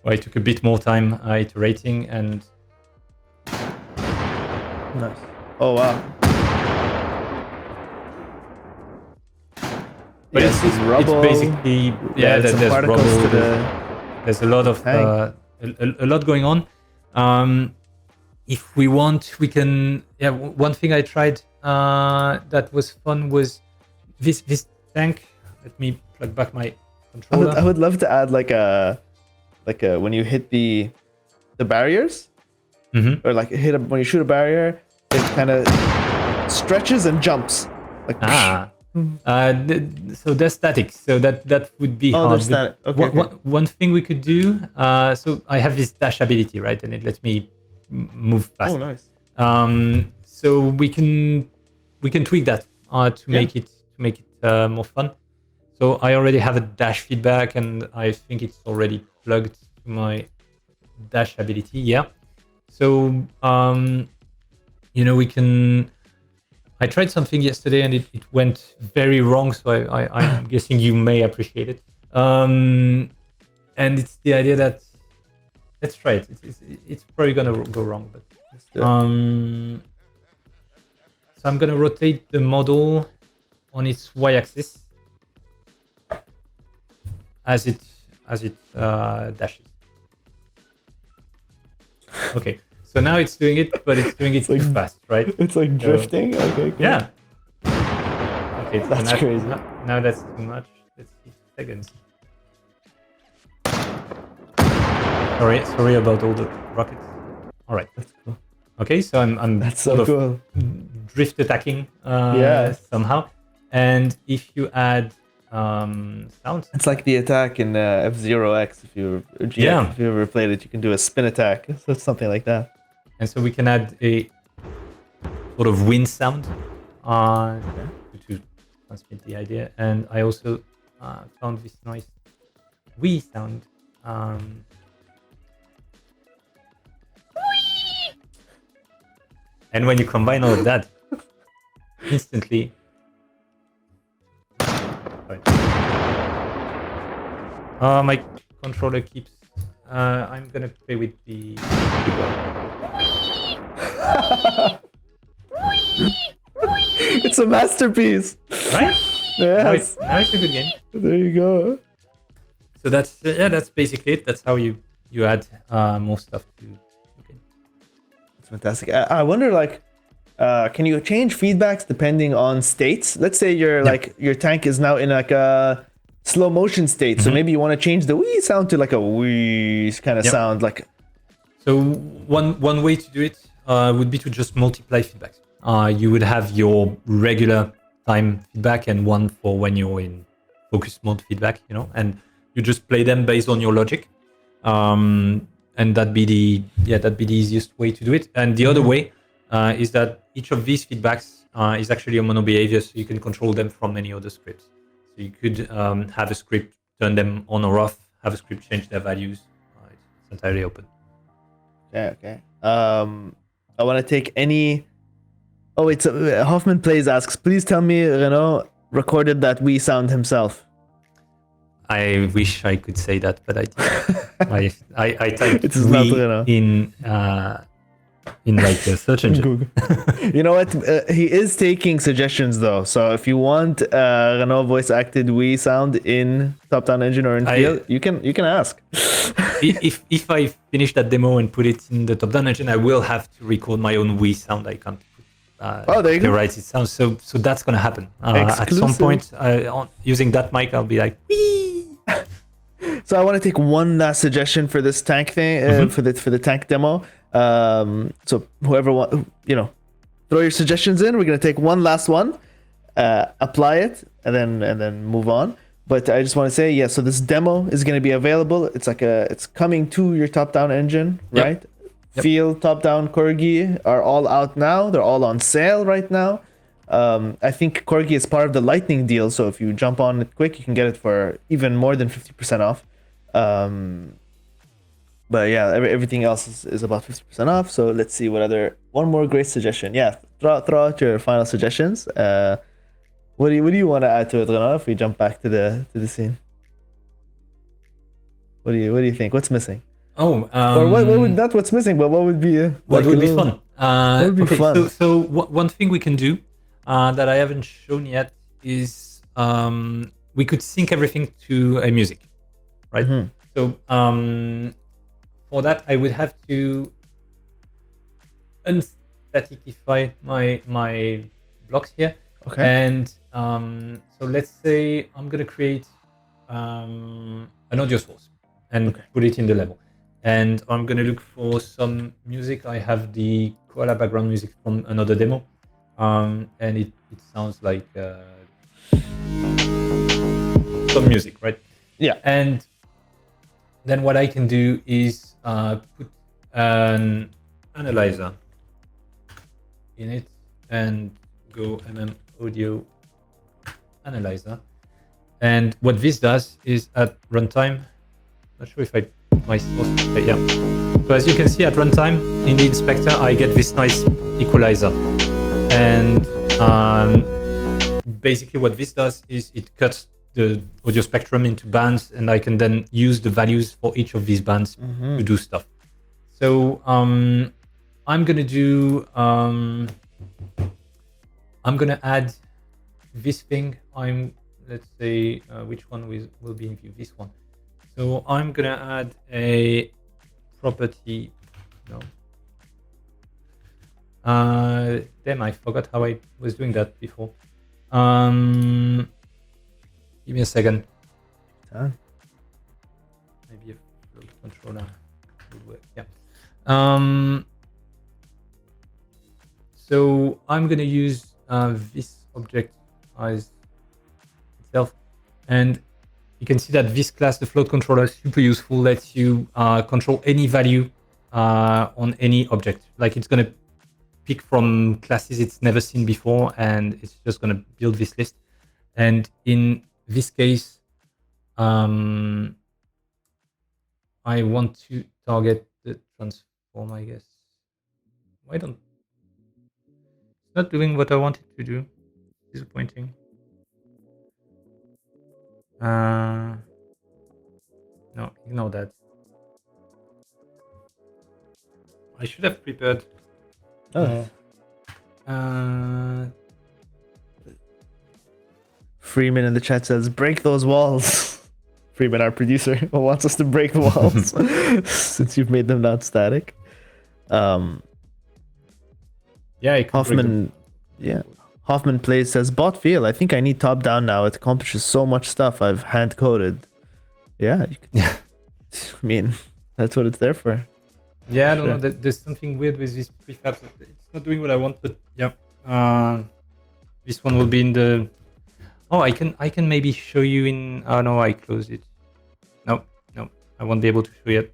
Well, it took a bit more time iterating and.
Nice. Oh wow.
But it's basically there's rubble. There's a lot of a lot going on. If we want, we can. One thing I tried that was fun was this tank. Let me plug back my controller.
I would love to add like a when you hit the barriers, or like when you shoot a barrier, it kind of stretches and jumps. Like
so they're static, so that would be hard.
They're static. Okay,
one thing we could do, so I have this dash ability, right, and it lets me move fast.
Oh, nice.
So we can tweak that to make it more fun. So I already have a dash feedback, and I think it's already plugged to my dash ability. Yeah. So we can. I tried something yesterday and it went very wrong, so I'm guessing you may appreciate it. And it's the idea that let's try it. It's probably gonna go wrong, but so I'm gonna rotate the model on its y-axis as it dashes. Okay. So now it's doing it, but it's doing it too fast, right?
It's like drifting. Okay, cool.
Yeah. Okay, so
that's crazy.
Now that's too much. Let's see seconds. Sorry about all the rockets. All right.
That's cool.
Okay, so I'm
That's
sort
so
of
cool.
drift attacking
Yeah.
somehow. And if you add sounds,
It's like the attack in F-Zero X. If you or GX,
Yeah.
if you ever played it, you can do a spin attack. So it's something like that.
and so we can add a sort of wind sound to transmit the idea. And I also found this nice wee sound. And when you combine all of that, instantly. My controller keeps. I'm gonna play with the.
It's a masterpiece.
Right?
Yes.
Now it's a good game.
There you go.
So that's basically it. That's how you add more stuff to. Okay.
It's fantastic. I wonder, like, can you change feedbacks depending on states? Let's say like your tank is now in like a slow motion state, so maybe you want to change the wee sound to like a wee kind of sound, like.
So one way to do it would be to just multiply feedbacks. You would have your regular time feedback and one for when you're in focus mode feedback, and you just play them based on your logic. And that'd be the easiest way to do it. And the other way is that each of these feedbacks is actually a mono behavior, so you can control them from any other scripts. So you could have a script turn them on or off, have a script change their values. It's entirely open.
Okay. I want to take any. Oh, it's Hoffman Plays asks, please tell me Renaud recorded that wee sound himself.
I wish I could say that, but I didn't. I typed
It is not Renaud.
in like a search engine.
Google. You know what? He is taking suggestions though. So if you want Renaud voice acted wee sound in Top Down Engine or in Field, you can ask.
if I finish that demo and put it in the Top Down Engine, I will have to record my own wee sound. I can't.
There you go.
Right, it sounds so that's gonna happen at some point. Using that mic, I'll be like wee.
So I want to take one last suggestion for this tank thing, for the tank demo. So whoever throw your suggestions in. We're gonna take one last one, apply it, and then move on. But I just want to say, so this demo is gonna be available. It's coming to your top-down engine, right? Yep. Field, top-down, Corgi are all out now. They're all on sale right now. I think Corgi is part of the Lightning deal, so if you jump on it quick, you can get it for even more than 50% off. But yeah, everything else is about 50% off. So let's see one more great suggestion. Yeah, throw out your final suggestions. What do you want to add to it, Renaud? If we jump back to the scene, what do you think? What's missing?
Or
what would not what's missing, but what would be
what would be fun?
What would be fun?
So one thing we can do that I haven't shown yet is we could sync everything to a music, right? Mm-hmm. So for that, I would have to unstaticify my blocks here.
Okay.
And so let's say I'm gonna create an audio source and put it in the level. And I'm gonna look for some music. I have the koala background music from another demo, and it sounds like some music, right?
Yeah.
And then what I can do is put an analyzer in it and go audio analyzer. And what this does is at runtime, not sure if I my source. Yeah. So as you can see at runtime in the inspector, I get this nice equalizer, and basically what this does is it cuts the audio spectrum into bands, and I can then use the values for each of these bands to do stuff. So I'm gonna do I'm gonna add this thing. Let's say which one will be in view. This one. So I'm gonna add a property. No. Damn, I forgot how I was doing that before. Give me a second. Maybe a float controller would work. Yeah. So I'm going to use this object as itself. And you can see that this class, the float controller, is super useful. Lets you control any value on any object. Like it's going to pick from classes it's never seen before, and it's just going to build this list. And in this case, I want to target the transform, I guess. Why don't... It's not doing what I wanted to do. Disappointing. No, ignore that. I should have prepared.
Oh.
Uh,
Freeman in the chat says, break those walls. Freeman, our producer, wants us to break the walls since you've made them not static.
yeah, I can break
Hoffman, yeah. Hoffman Plays says, bot feel. I think I need top down now. It accomplishes so much stuff I've hand coded. Yeah, you can, I mean, that's what it's there for.
Yeah, I don't know. There's something weird with these prefabs. It's not doing what I want, but yeah. This one will be in the... Oh, I can maybe show you in... Oh, no, I closed it. No, I won't be able to show you it.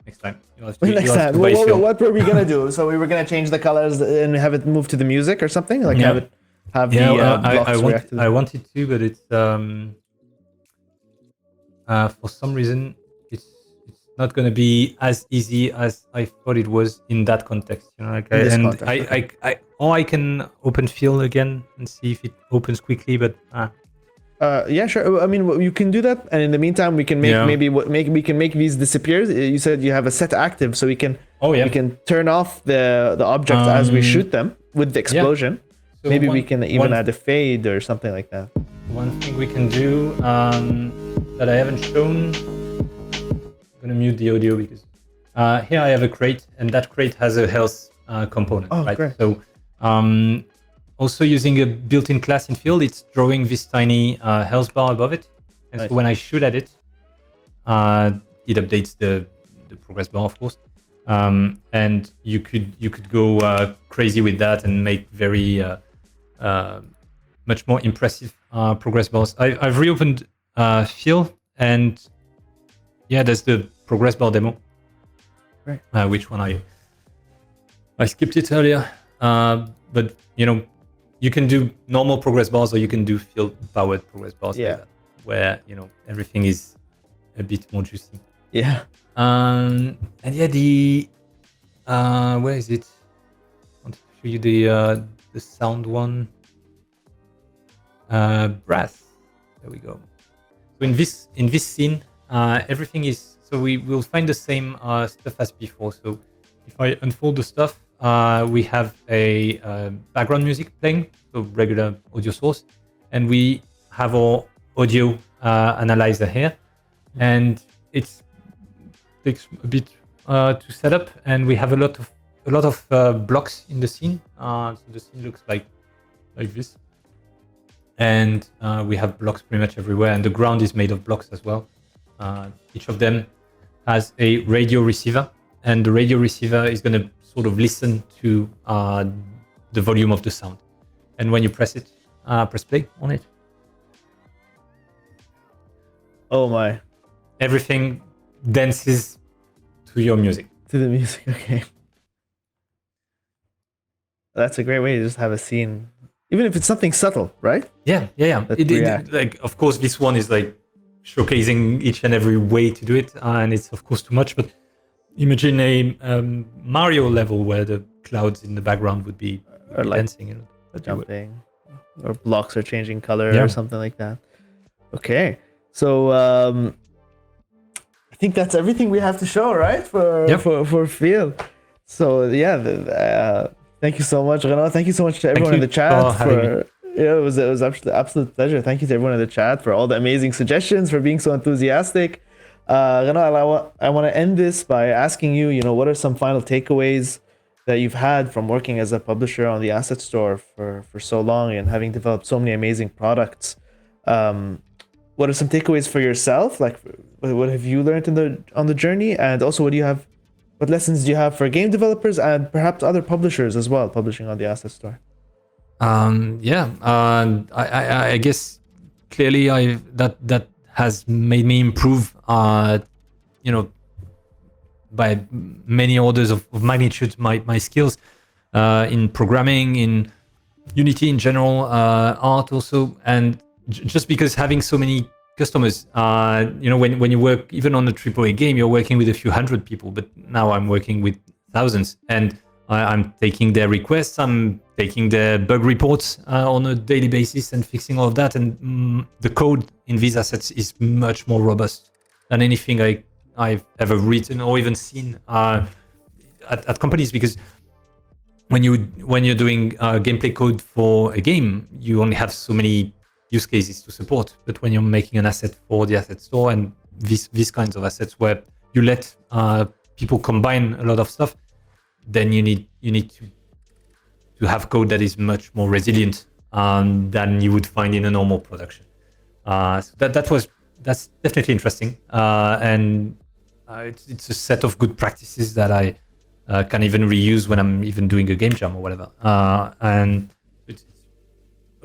Next time.
Next time. What were we going to do? So we were going to change the colors and have it move to the music or something? Like have the blocks react to
I wanted to, but it's... for some reason, it's not going to be as easy as I thought it was in that context. You know, like I can open fill again and see if it opens quickly, but
yeah, sure. I mean, you can do that, and in the meantime, we can make we can make these disappear. You said you have a set active, so we can we can turn off the object as we shoot them with the explosion. Yeah. So maybe we can even add a fade or something like that.
One thing we can do that I haven't shown. I'm gonna mute the audio because here I have a crate, and that crate has a health component.
Oh,
right?
Great.
So also using a built-in class in field, it's drawing this tiny health bar above it, and nice. So when I shoot at it, it updates the progress bar, of course. And you could go crazy with that and make very much more impressive progress bars. I've reopened field, and yeah, there's the progress bar demo.
Right.
Which one I skipped it earlier, but you know, you can do normal progress bars or you can do field powered progress bars.
Yeah.
Like that, where you know everything is a bit more juicy.
Yeah.
And yeah, the where is it? I want to show you the sound one. Brass. There we go. So in this scene, everything is, so we will find the same stuff as before. So if I unfold the stuff, we have a background music playing, so regular audio source, and we have our audio analyzer here, and it takes a bit to set up, and we have a lot of blocks in the scene. So the scene looks like this, and we have blocks pretty much everywhere, and the ground is made of blocks as well. Each of them has a radio receiver, and the radio receiver is going to sort of listen to the volume of the sound. And when you press it, press play on it.
Oh my.
Everything dances to your music.
To the music, okay. That's a great way to just have a scene, even if it's something subtle, right?
Yeah. Like, of course, this one is like showcasing each and every way to do it, and it's of course too much. But imagine a Mario level where the clouds in the background would be like dancing and
jumping, or blocks are changing color or something like that. Okay, so I think that's everything we have to show, right? For field. So yeah, thank you so much, Renaud. Thank you so much to everyone in the chat for it was absolute pleasure. Thank you to everyone in the chat for all the amazing suggestions, for being so enthusiastic. Renaud, I want to end this by asking you, what are some final takeaways that you've had from working as a publisher on the Asset Store for so long and having developed so many amazing products? What are some takeaways for yourself? Like, what have you learned on the journey? And also, what what lessons do you have for game developers and perhaps other publishers as well, publishing on the asset store?
I guess clearly that has made me improve, by many orders of magnitude my skills in programming, in Unity in general, art also, and just because having so many customers, when you work even on a AAA game, you're working with a few hundred people, but now I'm working with thousands, and I'm taking their requests, I'm taking their bug reports on a daily basis and fixing all of that, and the code in these assets is much more robust than anything I've ever written or even seen at companies, because when you're doing gameplay code for a game, you only have so many use cases to support. But when you're making an asset for the asset store and these kinds of assets where you let people combine a lot of stuff, then you need to have code that is much more resilient than you would find in a normal production. So that's definitely interesting, and it's a set of good practices that I can even reuse when I'm even doing a game jam or whatever. And it's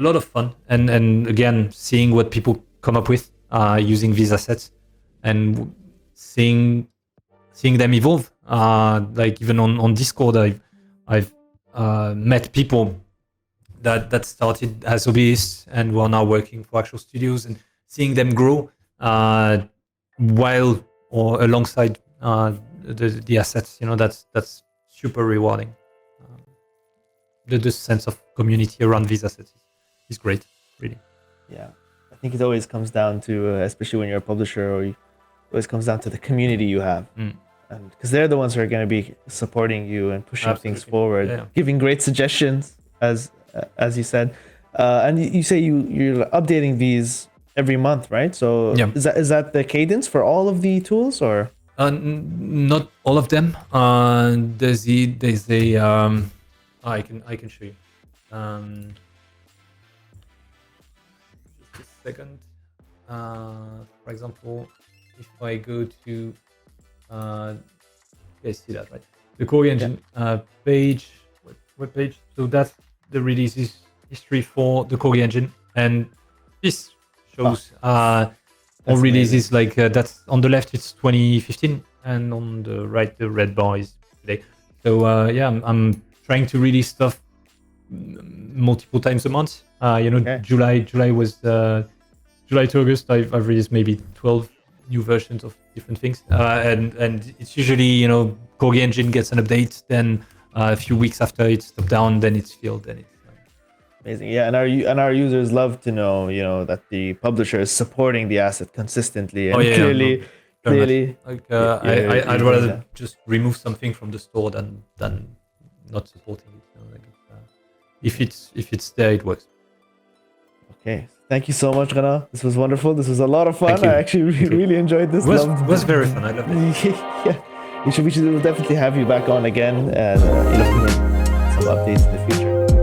a lot of fun. And again, seeing what people come up with using these assets and seeing them evolve. Like even on Discord, I've met people that started as hobbyists and who are now working for actual studios, and seeing them grow while or alongside the assets, that's super rewarding. The sense of community around these assets is great, really.
Yeah, I think it always comes down to, especially when you're a publisher, it always comes down to the community you have, and because they're the ones who are going to be supporting you and pushing things forward, giving great suggestions, as you said, and you say you're updating these every month, right? So is that the cadence for all of the tools, or?
Not all of them. There's a I can show you. Just a second. For example, if I go to you guys see that, right? The Corgi engine page, web page. So that's the releases history for the Corgi engine, and this shows all releases like that's on the left it's 2015, and on the right the red bar is today. So I'm trying to release stuff multiple times a month. July was July to August. I've released maybe 12 new versions of different things, and it's usually Corgi engine gets an update, then a few weeks after it's topped down, then it's filled, then it's
amazing. Yeah, and our users love to know, that the publisher is supporting the asset consistently and clearly.
Like I'd rather just remove something from the store than not supporting it. If it's there, it works.
Okay, thank you so much, Renaud. This was wonderful. This was a lot of fun. I actually really enjoyed this.
It was very fun. I loved it.
Yeah, we should definitely have you back on again, and love to make some updates in the future.